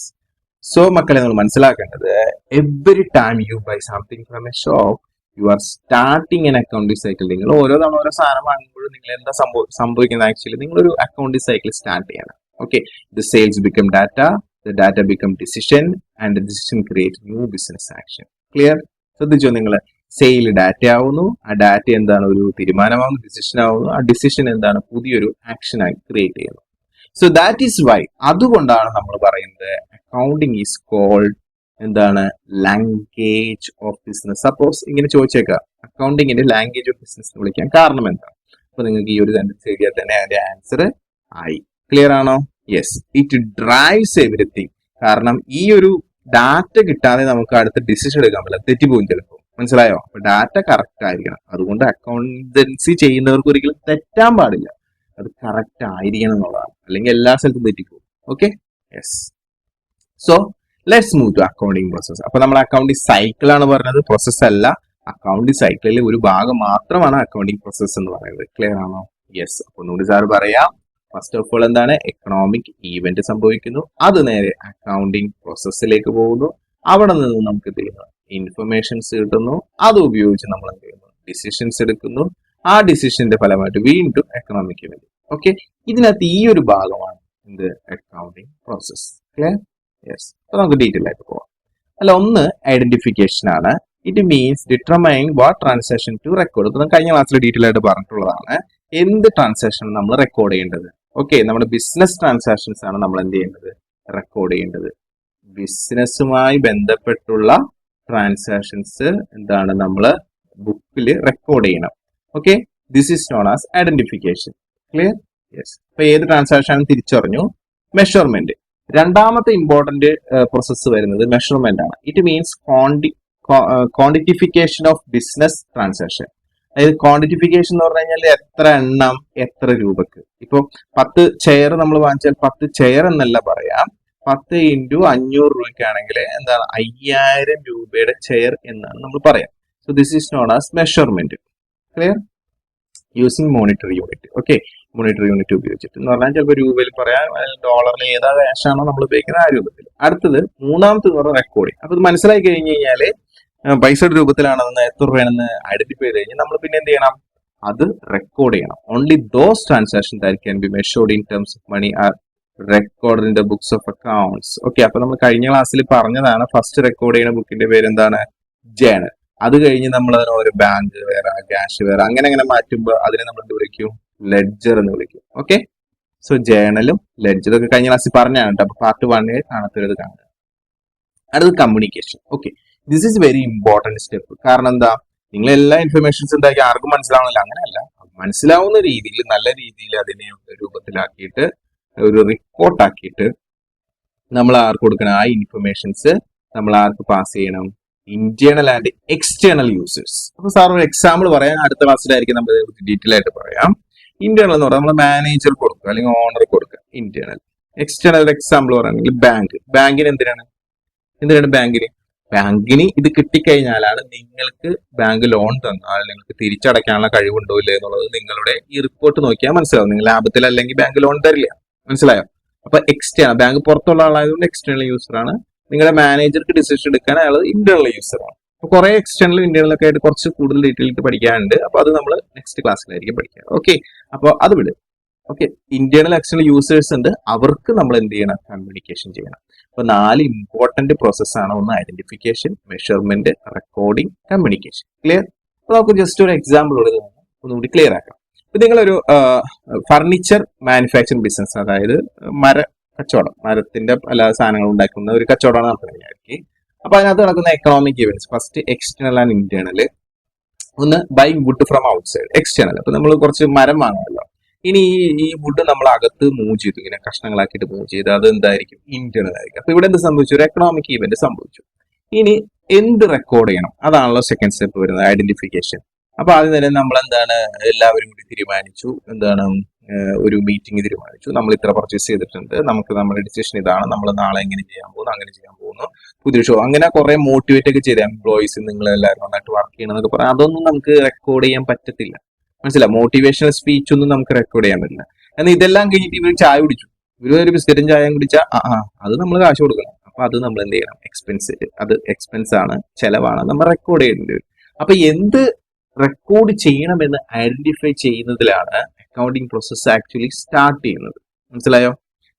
സോ മക്കളെ, നമ്മൾ മനസ്സിലാക്കേണ്ടത്, every time you buy something from a shop, you are starting an accounting cycle. നിങ്ങൾ ഓരോ തവണ ഓരോ സാധനം വാങ്ങുമ്പോഴും നിങ്ങൾ എന്താ സംഭവിക്കുന്നത്? ആക്ച്വലി നിങ്ങളൊരു അക്കൗണ്ടിങ് സൈക്കിൾ സ്റ്റാർട്ട് ചെയ്യണം. Okay, the sales become data, the data become decision, and the decision create new business action. Clear? ശ്രദ്ധിച്ചോ നിങ്ങൾ? സെയിൽ ഡാറ്റ ആവുന്നു, ആ ഡാറ്റ എന്താണ്? ഒരു തീരുമാനമാവുന്നു, ഡിസിഷൻ ആവുന്നു, ആ ഡിസിഷൻ എന്താണ്? പുതിയൊരു ആക്ഷനായി ക്രിയേറ്റ് ചെയ്യുന്നു. സോ ദാറ്റ് ഈസ് വൈ, അതുകൊണ്ടാണ് നമ്മൾ പറയുന്നത് അക്കൗണ്ടിങ് ഈസ് കോൾഡ് എന്താണ്? Language of business. സപ്പോസ് ഇങ്ങനെ ചോദിച്ചേക്കാം, അക്കൗണ്ടിങ്ങിന്റെ ലാംഗ്വേജ് ഓഫ് ബിസിനസ് എന്ന് വിളിക്കാൻ കാരണം എന്താണ്? അപ്പൊ നിങ്ങൾക്ക് ഈ ഒരു സെന്റൻസ് എഴുതിയാൽ തന്നെ അതിന്റെ ആൻസർ ആയി. ക്ലിയർ ആണോ? Yes, it drives everything. കാരണം ഈ ഒരു ഡാറ്റ കിട്ടാതെ നമുക്ക് അടുത്ത ഡിസിഷൻ എടുക്കാൻ പറ്റില്ല, തെറ്റിപ്പോകും ചിലപ്പോൾ. മനസ്സിലായോ? അപ്പൊ ഡാറ്റ കറക്റ്റ് ആയിരിക്കണം. അതുകൊണ്ട് അക്കൗണ്ടൻസി ചെയ്യുന്നവർക്ക് ഒരിക്കലും തെറ്റാൻ പാടില്ല, അത് കറക്റ്റ് ആയിരിക്കണം എന്നുള്ളതാണ്. അല്ലെങ്കിൽ എല്ലാ സ്ഥലത്തും തെറ്റിപ്പോകും. Okay, yes. So let's move to accounting process. അപ്പൊ നമ്മൾ അക്കൗണ്ടിങ് സൈക്കിൾ ആണ് പറഞ്ഞത്, പ്രോസസ് അല്ല. അക്കൗണ്ടിങ് സൈക്കിളിലെ ഒരു ഭാഗം മാത്രമാണ് അക്കൗണ്ടിങ് പ്രോസസ് എന്ന് പറയുന്നത്. ക്ലിയർ ആണോ? യെസ്. അപ്പൊ ഒന്നുകൂടി സാർ പറയാം. ഫസ്റ്റ് ഓഫ് ഓൾ എന്താണ്? എക്കണോമിക് ഈവന്റ് സംഭവിക്കുന്നു, അത് നേരെ അക്കൗണ്ടിങ് പ്രോസസ്സിലേക്ക് പോകുന്നു. അവിടെ നിന്ന് നമുക്ക് എന്ത് ചെയ്യുന്നു? ഇൻഫർമേഷൻസ് കിട്ടുന്നു, അത് ഉപയോഗിച്ച് നമ്മൾ എന്ത് ചെയ്യുന്നു? ഡിസിഷൻസ് എടുക്കുന്നു. ആ ഡിസിഷന്റെ ഫലമായിട്ട് വീണ്ടും എക്കണോമിക് ഇവന്റ്. ഓക്കെ, ഇതിനകത്ത് ഈ ഒരു ഭാഗമാണ് എന്ത്? Accounting process. ക്ലിയർ? യെസ്. അപ്പൊ നമുക്ക് ഡീറ്റെയിൽ ആയിട്ട് പോവാം. അല്ല, ഒന്ന് ഐഡന്റിഫിക്കേഷൻ ആണ്. It means determine what transaction to record. ഇപ്പൊ കഴിഞ്ഞ ക്ലാസ്സിൽ ഡീറ്റെയിൽ ആയിട്ട് പറഞ്ഞിട്ടുള്ളതാണ് എന്ത് ട്രാൻസാക്ഷൻ നമ്മൾ റെക്കോർഡ് ചെയ്യേണ്ടത്. ഓക്കെ, നമ്മുടെ ബിസിനസ് ട്രാൻസാക്ഷൻസ് ആണ് നമ്മൾ എന്ത് ചെയ്യേണ്ടത്? റെക്കോർഡ് ചെയ്യേണ്ടത്. ബിസിനസ്സുമായി ബന്ധപ്പെട്ടുള്ള ട്രാൻസാക്ഷൻസ് എന്താണ് നമ്മൾ ബുക്കിൽ റെക്കോർഡ് ചെയ്യണം. Okay, this is known as identification. Clear? Yes. അപ്പൊ ഏത് ട്രാൻസാക്ഷൻ ആണ് തിരിച്ചറിഞ്ഞു? മെഷർമെന്റ്. രണ്ടാമത്തെ ഇമ്പോർട്ടന്റ് പ്രോസസ്സ് വരുന്നത് മെഷർമെന്റ് ആണ്. It means quantification of business transaction. അതായത് ക്വാണ്ടിറ്റിഫിക്കേഷൻ എന്ന് പറഞ്ഞു കഴിഞ്ഞാൽ എത്ര എണ്ണം, എത്ര രൂപക്ക്. ഇപ്പൊ 10 ചെയർ നമ്മൾ വാങ്ങിച്ചാൽ 10 ചെയർ എന്നല്ല പറയാം, 10 × 500 രൂപയ്ക്കാണെങ്കിൽ എന്താണ്? 5000 രൂപയുടെ ചെയർ എന്നാണ് നമ്മൾ പറയാം. So this is known as measurement. Clear? Using monetary unit. Okay, monetary unit ഉപയോഗിച്ചിട്ട് എന്ന് പറഞ്ഞാൽ ചിലപ്പോൾ രൂപയിൽ പറയാം, ഡോളറിൽ ഏതാ ക്യാഷാണോ നമ്മൾ ഉപയോഗിക്കുന്നത് ആ രൂപത്തിൽ. അടുത്തത് മൂന്നാമത്തെ എന്ന് പറഞ്ഞാൽ റെക്കോർഡിങ്. അപ്പൊ ഇത് മനസ്സിലാക്കി കഴിഞ്ഞ് കഴിഞ്ഞാൽ പൈസയുടെ രൂപത്തിലാണെന്ന് എത്ര രൂപയാണെന്ന് ഐഡന്റിഫൈ ചെയ്ത് കഴിഞ്ഞാൽ നമ്മൾ പിന്നെ എന്ത് ചെയ്യണം? അത് റെക്കോർഡ് ചെയ്യണം. Only those transaction that can be measured in terms of money are record in the books of accounts. Okay, അപ്പൊ നമ്മൾ കഴിഞ്ഞ ക്ലാസ്സിൽ പറഞ്ഞതാണ് ഫസ്റ്റ് റെക്കോർഡ് ചെയ്യുന്ന ബുക്കിന്റെ പേര് എന്താണ്? ജേണൽ. അത് കഴിഞ്ഞ് നമ്മൾ അതിന് ഒരു ബാങ്ക് വേറെ, ക്യാഷ് വേറെ, അങ്ങനെ അങ്ങനെ മാറ്റുമ്പോൾ അതിനെ നമ്മൾ എന്ത് വിളിക്കും? ലെഡ്ജർ എന്ന് വിളിക്കും. ഓക്കെ, സോ ജേണലും ലെഡ്ജറും ഒക്കെ കഴിഞ്ഞ ക്ലാസ്സിൽ പറഞ്ഞാണ് കേട്ടോ. അപ്പൊ പാർട്ട് 1 കാണാത്തത് കാണുക. അടുത്തത് communication. Okay, this is very important step. കാരണം എന്താ? നിങ്ങൾ എല്ലാ ഇൻഫർമേഷൻസ് എന്താക്കി ആർക്കും മനസ്സിലാവുന്നില്ല, അങ്ങനെയല്ല. മനസ്സിലാവുന്ന രീതിയിൽ നല്ല രീതിയിൽ അതിനെ രൂപത്തിലാക്കിയിട്ട് ഒരു റിപ്പോർട്ടാക്കിയിട്ട് നമ്മൾ ആർക്ക് കൊടുക്കണം? ആ ഇൻഫർമേഷൻസ് നമ്മൾ ആർക്ക് പാസ് ചെയ്യണം? Internal and external users. അപ്പൊ സാർ ഒരു എക്സാമ്പിൾ പറയാം, അടുത്ത ക്ലാസ്സിലായിരിക്കും നമ്മൾ ഡീറ്റെയിൽ ആയിട്ട് പറയാം. ഇന്റേണൽ എന്ന് പറഞ്ഞാൽ നമ്മൾ മാനേജർ കൊടുക്കുക അല്ലെങ്കിൽ ഓണർ കൊടുക്കുക, ഇന്റേണൽ. എക്സ്റ്റേണൽ എക്സാമ്പിൾ പറയുകയാണെങ്കിൽ ബാങ്ക്. ബാങ്കിന് എന്തിനാണ് ബാങ്കിന് ഇത് കിട്ടിക്കഴിഞ്ഞാലാണ് നിങ്ങൾക്ക് ബാങ്ക് ലോൺ തന്നാൽ നിങ്ങൾക്ക് തിരിച്ചടയ്ക്കാനുള്ള കഴിവുണ്ടോ ഇല്ല എന്നുള്ളത് നിങ്ങളുടെ ഈ റിപ്പോർട്ട് നോക്കിയാൽ മനസ്സിലാവും. നിങ്ങൾ ലാഭത്തിൽ അല്ലെങ്കിൽ ബാങ്ക് ലോൺ തരില്ല. മനസ്സിലായോ? അപ്പൊ എക്സ്റ്റേണൽ, ബാങ്ക് പുറത്തുള്ള ആളായതുകൊണ്ട് എക്സ്റ്റേണൽ യൂസർ ആണ്. നിങ്ങളുടെ മാനേജർക്ക് ഡിസിഷൻ എടുക്കാൻ അയാൾ ഇന്റേണൽ യൂസർ ആണ്. അപ്പൊ കുറെ എക്സ്റ്റേണൽ ഇന്റേണൽ ഒക്കെ ആയിട്ട് കുറച്ച് കൂടുതൽ ഡീറ്റെയിൽ പഠിക്കാനുണ്ട്. അപ്പൊ അത് നമ്മൾ നെക്സ്റ്റ് ക്ലാസ്സിലായിരിക്കും പഠിക്കുക. ഓക്കെ, അപ്പോൾ അത് വിട്. ഓക്കെ, ഇന്റേണൽ എക്സ്റ്റേണൽ യൂസേഴ്സ് ഉണ്ട്, അവർക്ക് നമ്മൾ എന്ത് ചെയ്യണം? കമ്മ്യൂണിക്കേഷൻ ചെയ്യണം. അപ്പൊ 4 ഇമ്പോർട്ടന്റ് പ്രോസസ്സാണ്. ഒന്ന് identification, measurement, recording, communication. Clear? അപ്പൊ നമുക്ക് ജസ്റ്റ് ഒരു എക്സാമ്പിൾ ഒന്നുകൂടി ക്ലിയർ ആക്കാം. ഇപ്പൊ നിങ്ങളൊരു ഫർണിച്ചർ മാനുഫാക്ചറിംഗ് ബിസിനസ്, അതായത് മര കച്ചവടം, മരത്തിന്റെ പല സാധനങ്ങൾ ഉണ്ടാക്കുന്ന ഒരു കച്ചവടമാണ് നടത്തുന്നത്. അപ്പൊ അതിനകത്ത് നടക്കുന്ന economic events, first external and internal. ഒന്ന് buying wood from outside, external. അപ്പൊ നമ്മൾ കുറച്ച് മരം വാങ്ങുമല്ലോ, ഇനി ഈ വുഡ് നമ്മൾ അകത്ത് മൂവ് ചെയ്തു, ഇങ്ങനെ കഷ്ണങ്ങളാക്കിയിട്ട് മൂവ് ചെയ്ത്, അത് എന്തായിരിക്കും? ഇന്റേണൽ ആയിരിക്കും. അപ്പൊ ഇവിടെ എന്ത് സംഭവിച്ചു? ഒരു എക്കണോമിക് ഇവന്റ് സംഭവിച്ചു. ഇനി എന്ത് റെക്കോർഡ് ചെയ്യണം? അതാണല്ലോ സെക്കൻഡ് സ്റ്റെപ്പ് വരുന്നത്, ഐഡന്റിഫിക്കേഷൻ. അപ്പൊ ആദ്യം തന്നെ നമ്മൾ എന്താണ്? എല്ലാവരും കൂടി തീരുമാനിച്ചു, എന്താണ്? ഒരു മീറ്റിംഗ് തീരുമാനിച്ചു, നമ്മൾ ഇത്ര പർച്ചേസ് ചെയ്തിട്ടുണ്ട്, നമുക്ക് നമ്മുടെ ഡിസിഷൻ ഇതാണ്, നമ്മൾ നാളെ എങ്ങനെ ചെയ്യാൻ പോകുന്നു, അങ്ങനെ ചെയ്യാൻ പോകുന്നു, പുതിയ ഷോ, അങ്ങനെ കുറെ മോട്ടിവേറ്റ് ഒക്കെ ചെയ്ത് എംപ്ലോയീസ് നിങ്ങൾ എല്ലാവരും നന്നായിട്ട് വർക്ക് ചെയ്യണം എന്നൊക്കെ പറയാം. അതൊന്നും നമുക്ക് റെക്കോർഡ് ചെയ്യാൻ പറ്റത്തില്ല. മനസ്സിലായി? മോട്ടിവേഷണൽ സ്പീച്ച് ഒന്നും നമുക്ക് റെക്കോർഡ് ചെയ്യാൻ പറ്റില്ല. എന്നാൽ ഇതെല്ലാം കഴിഞ്ഞിട്ട് ഇവർ ചായ കുടിച്ചു, ഇവർ ഒരു ബിസ്ക്കറ്റും ചായയും കുടിച്ചാൽ അത് നമ്മൾ കാശ് കൊടുക്കണം. അപ്പൊ അത് നമ്മൾ എന്ത് ചെയ്യണം? എക്സ്പെൻസ്, അത് എക്സ്പെൻസ് ആണ്, ചെലവാണ്, നമ്മൾ റെക്കോർഡ് ചെയ്യേണ്ടി വരും. അപ്പൊ എന്ത് റെക്കോർഡ് ചെയ്യണമെന്ന് ഐഡന്റിഫൈ ചെയ്യുന്നതിലാണ് അക്കൗണ്ടിങ് പ്രോസസ് ആക്ച്വലി സ്റ്റാർട്ട് ചെയ്യുന്നത്. മനസ്സിലായോ?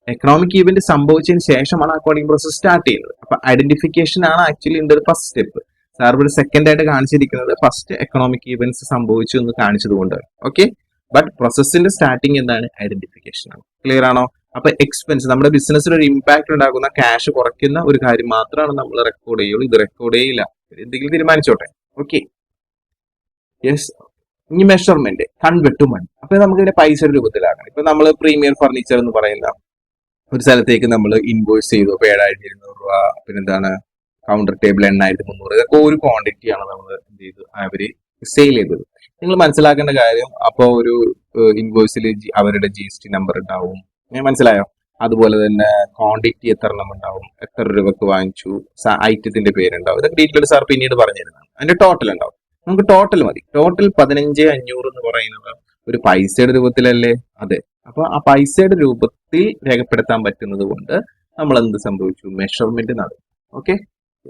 എക്കണോമിക് ഇവന്റ് സംഭവിച്ചതിന് ശേഷമാണ് അക്കൗണ്ടിങ് പ്രോസസ് സ്റ്റാർട്ട് ചെയ്യുന്നത്. അപ്പൊ ഐഡന്റിഫിക്കേഷൻ ആണ് ആക്ച്വലി ഇതിന്റെ ഫസ്റ്റ് സ്റ്റെപ്പ്. സാർ ഇവിടെ സെക്കൻഡ് ആയിട്ട് കാണിച്ചിരിക്കുന്നത് ഫസ്റ്റ് എക്കണോമിക് ഇവന്റ്സ് സംഭവിച്ചു എന്ന് കാണിച്ചതുകൊണ്ട്. ഓക്കെ, ബട്ട് പ്രോസസ്സിന്റെ സ്റ്റാർട്ടിങ് എന്താണ്? ഐഡന്റിഫിക്കേഷൻ ആണ്. ക്ലിയർ ആണോ? അപ്പൊ എക്സ്പെൻസ്, നമ്മുടെ ബിസിനസ്സിൽ ഒരു ഇമ്പാക്ട് ഉണ്ടാക്കുന്ന ക്യാഷ് കുറയ്ക്കുന്ന ഒരു കാര്യം മാത്രമാണ് നമ്മൾ റെക്കോർഡ് ചെയ്യുള്ളൂ. ഇത് റെക്കോർഡ് ചെയ്യില്ല, എന്തെങ്കിലും തീരുമാനിച്ചോട്ടെ. Okay, yes. ഇനി മെഷർമെന്റ് കൺവെർട്ട് മണി. അപ്പൊ നമുക്ക് ഇതിന്റെ പൈസയുടെ രൂപത്തിലാക്കണം. ഇപ്പൊ നമ്മൾ പ്രീമിയർ ഫർണിച്ചർ എന്ന് പറയുന്ന ഒരു സ്ഥലത്തേക്ക് നമ്മൾ ഇൻവോയ്സ് ചെയ്തു. അപ്പൊ 7,200 രൂപ, പിന്നെന്താണ് കൗണ്ടർ ടേബിൾ 8,300, ഇതൊക്കെ ഒരു ക്വാണ്ടിറ്റിയാണ് നമ്മൾ എന്ത് ചെയ്തു അവര് സെയിൽ ചെയ്തത്. നിങ്ങൾ മനസ്സിലാക്കേണ്ട കാര്യം, അപ്പോൾ ഒരു ഇൻവോയ്സിൽ അവരുടെ GST നമ്പർ ഉണ്ടാവും, മനസ്സിലായോ? അതുപോലെ തന്നെ ക്വാണ്ടിറ്റി എത്ര എണ്ണം ഉണ്ടാവും, എത്ര രൂപക്ക് വാങ്ങിച്ചു, ഐറ്റത്തിന്റെ പേരുണ്ടാവും, ഇതൊക്കെ ഡീറ്റെയിൽ സാർ പിന്നീട് പറഞ്ഞിരുന്നതാണ്. അതിന്റെ ടോട്ടൽ ഉണ്ടാവും. നമുക്ക് ടോട്ടൽ മതി. ടോട്ടൽ 15,500 എന്ന് പറയുന്നത് ഒരു പൈസയുടെ രൂപത്തിലല്ലേ? അതെ. അപ്പൊ ആ പൈസയുടെ രൂപത്തിൽ രേഖപ്പെടുത്താൻ പറ്റുന്നത് കൊണ്ട് നമ്മൾ എന്ത് സംഭവിച്ചു? മെഷർമെന്റ് നടക്കും. Okay,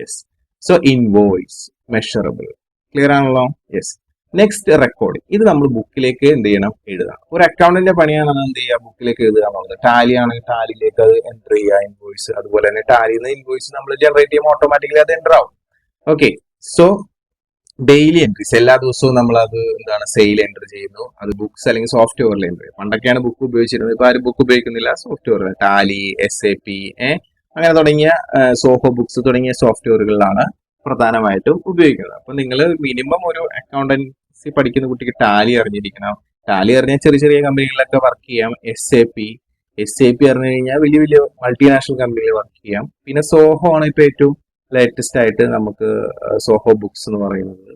yes. So invoice measurable, clear ആണല്ലോ? യെസ്. Next recording. ഇത് നമ്മൾ ബുക്കിലേക്ക് എന്ത് ചെയ്യണം? എഴുതണം. ഒരു അക്കൗണ്ടിന്റെ പണിയാണ് എന്ത് ചെയ്യുക? ബുക്കിലേക്ക് എഴുതുക എന്നുള്ളത്. ടാലി ആണെങ്കിൽ ടാലിയിലേക്ക് അത് എൻ്റർ ചെയ്യുക ഇൻവോയ്സ്. അതുപോലെ തന്നെ ടാലിയിൽ നിന്ന് ഇൻവോയ്സ് നമ്മൾ ജനറേറ്റ് ചെയ്യുമ്പോൾ ഓട്ടോമാറ്റിക്കലി അത് എൻ്റർ ആവും. ഓക്കെ, സോ ഡെയിലി എൻട്രീസ്, എല്ലാ ദിവസവും നമ്മൾ അത് എന്താണ് സെയിൽ എൻ്റർ ചെയ്യുന്നു. അത് ബുക്സ് അല്ലെങ്കിൽ സോഫ്റ്റ്വെയറിൽ എൻ്റർ ചെയ്യും. പണ്ടൊക്കെയാണ് ബുക്ക് ഉപയോഗിച്ചിരുന്നത്, ഇപ്പൊ ആരും ബുക്ക് ഉപയോഗിക്കുന്നില്ല. സോഫ്റ്റ്വെയർ ടാലി, SAP അങ്ങനെ തുടങ്ങിയ സോഹോ ബുക്സ് തുടങ്ങിയ സോഫ്റ്റ്വെയറുകളിലാണ് പ്രധാനമായിട്ടും ഉപയോഗിക്കുന്നത്. അപ്പൊ നിങ്ങൾ മിനിമം ഒരു അക്കൗണ്ടൻസി പഠിക്കുന്ന കുട്ടിക്ക് ടാലി അറിഞ്ഞിരിക്കണം. ടാലി അറിഞ്ഞാൽ ചെറിയ ചെറിയ കമ്പനികളിലൊക്കെ വർക്ക് ചെയ്യാം. SAP അറിഞ്ഞു കഴിഞ്ഞാൽ വലിയ വലിയ മൾട്ടിനാഷണൽ കമ്പനിയിൽ വർക്ക് ചെയ്യാം. പിന്നെ സോഹോ ആണ് ഇപ്പൊ ഏറ്റവും ലേറ്റസ്റ്റ് ആയിട്ട് നമുക്ക് സോഹോ ബുക്സ് എന്ന് പറയുന്നത്.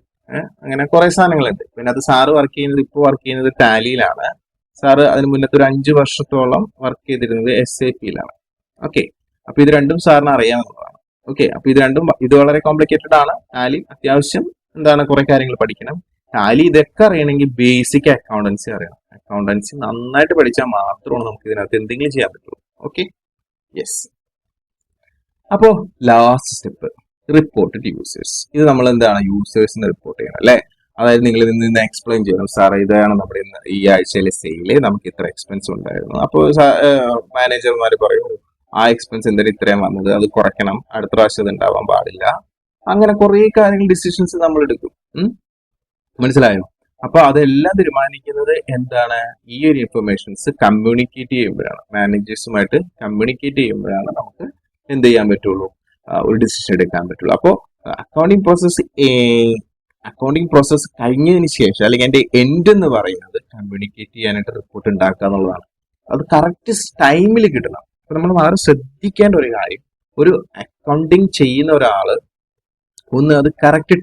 അങ്ങനെ കുറെ സാധനങ്ങളുണ്ട്. പിന്നെ അത് സാറ് ഇപ്പോൾ വർക്ക് ചെയ്യുന്നത് ടാലിയിലാണ്. സാറ് അതിന് മുന്നത്തെ ഒരു 5 വർഷത്തോളം വർക്ക് ചെയ്തിരുന്നത് SAPയിലാണ്. ഓക്കെ, അപ്പൊ ഇത് രണ്ടും സാറിന് അറിയാവുന്നതാണ്. ഓക്കെ, അപ്പൊ ഇത് വളരെ കോംപ്ലിക്കേറ്റഡ് ആണ്. ടാലി അത്യാവശ്യം എന്താണ് കുറെ കാര്യങ്ങൾ പഠിക്കണം. ടാലി ഇതൊക്കെ അറിയണമെങ്കിൽ ബേസിക് അക്കൗണ്ടൻസി അറിയണം. അക്കൗണ്ടൻസി നന്നായിട്ട് പഠിച്ചാൽ മാത്രമാണ് നമുക്ക് ഇതിനകത്ത് എന്തെങ്കിലും ചെയ്യാൻ പറ്റുള്ളൂ. Okay, yes. അപ്പോ last step, report to users. ഇത് നമ്മൾ എന്താണ് യൂസേഴ്സിന് റിപ്പോർട്ട് ചെയ്യണം അല്ലെ? അതായത് നിങ്ങൾ ഇതിൽ നിന്ന് എക്സ്പ്ലെയിൻ ചെയ്യണം. സാർ ഇതാണ് നമ്മുടെ ഈ ആഴ്ചയിലെ സെയില്, നമുക്ക് ഇത്ര എക്സ്പെൻസ് ഉണ്ടായിരുന്നു. അപ്പോൾ മാനേജർമാർ പറയും ആ എക്സ്പെൻസ് എന്തിനാ ഇത്രയും വന്നത്, അത് കുറയ്ക്കണം, അടുത്ത പ്രാവശ്യം അത് ഉണ്ടാവാൻ പാടില്ല. അങ്ങനെ കുറെ കാര്യങ്ങൾ ഡിസിഷൻസ് നമ്മൾ എടുക്കും. മനസ്സിലായോ? അപ്പൊ അതെല്ലാം തീരുമാനിക്കുന്നത് എന്താണ്? ഈ ഒരു ഇൻഫർമേഷൻസ് കമ്മ്യൂണിക്കേറ്റ് ചെയ്യുമ്പോഴാണ്, മാനേജേഴ്സുമായിട്ട് കമ്മ്യൂണിക്കേറ്റ് ചെയ്യുമ്പോഴാണ് നമുക്ക് എന്ത് ചെയ്യാൻ പറ്റുള്ളൂ? ഒരു ഡിസിഷൻ എടുക്കാൻ പറ്റുള്ളൂ. അപ്പോൾ അക്കൗണ്ടിങ് പ്രോസസ്സ് കഴിഞ്ഞതിന് ശേഷം, അല്ലെങ്കിൽ എൻ്റെ എൻഡ് എന്ന് പറയുന്നത് കമ്മ്യൂണിക്കേറ്റ് ചെയ്യാനായിട്ട് റിപ്പോർട്ട് ഉണ്ടാക്കുക എന്നുള്ളതാണ്. അത് കറക്റ്റ് ടൈമിൽ കിട്ടണം. അപ്പൊ നമ്മൾ വളരെ ശ്രദ്ധിക്കേണ്ട ഒരു കാര്യം, ഒരു അക്കൗണ്ടിങ് ചെയ്യുന്ന ഒരാള് അത് കറക്റ്റ്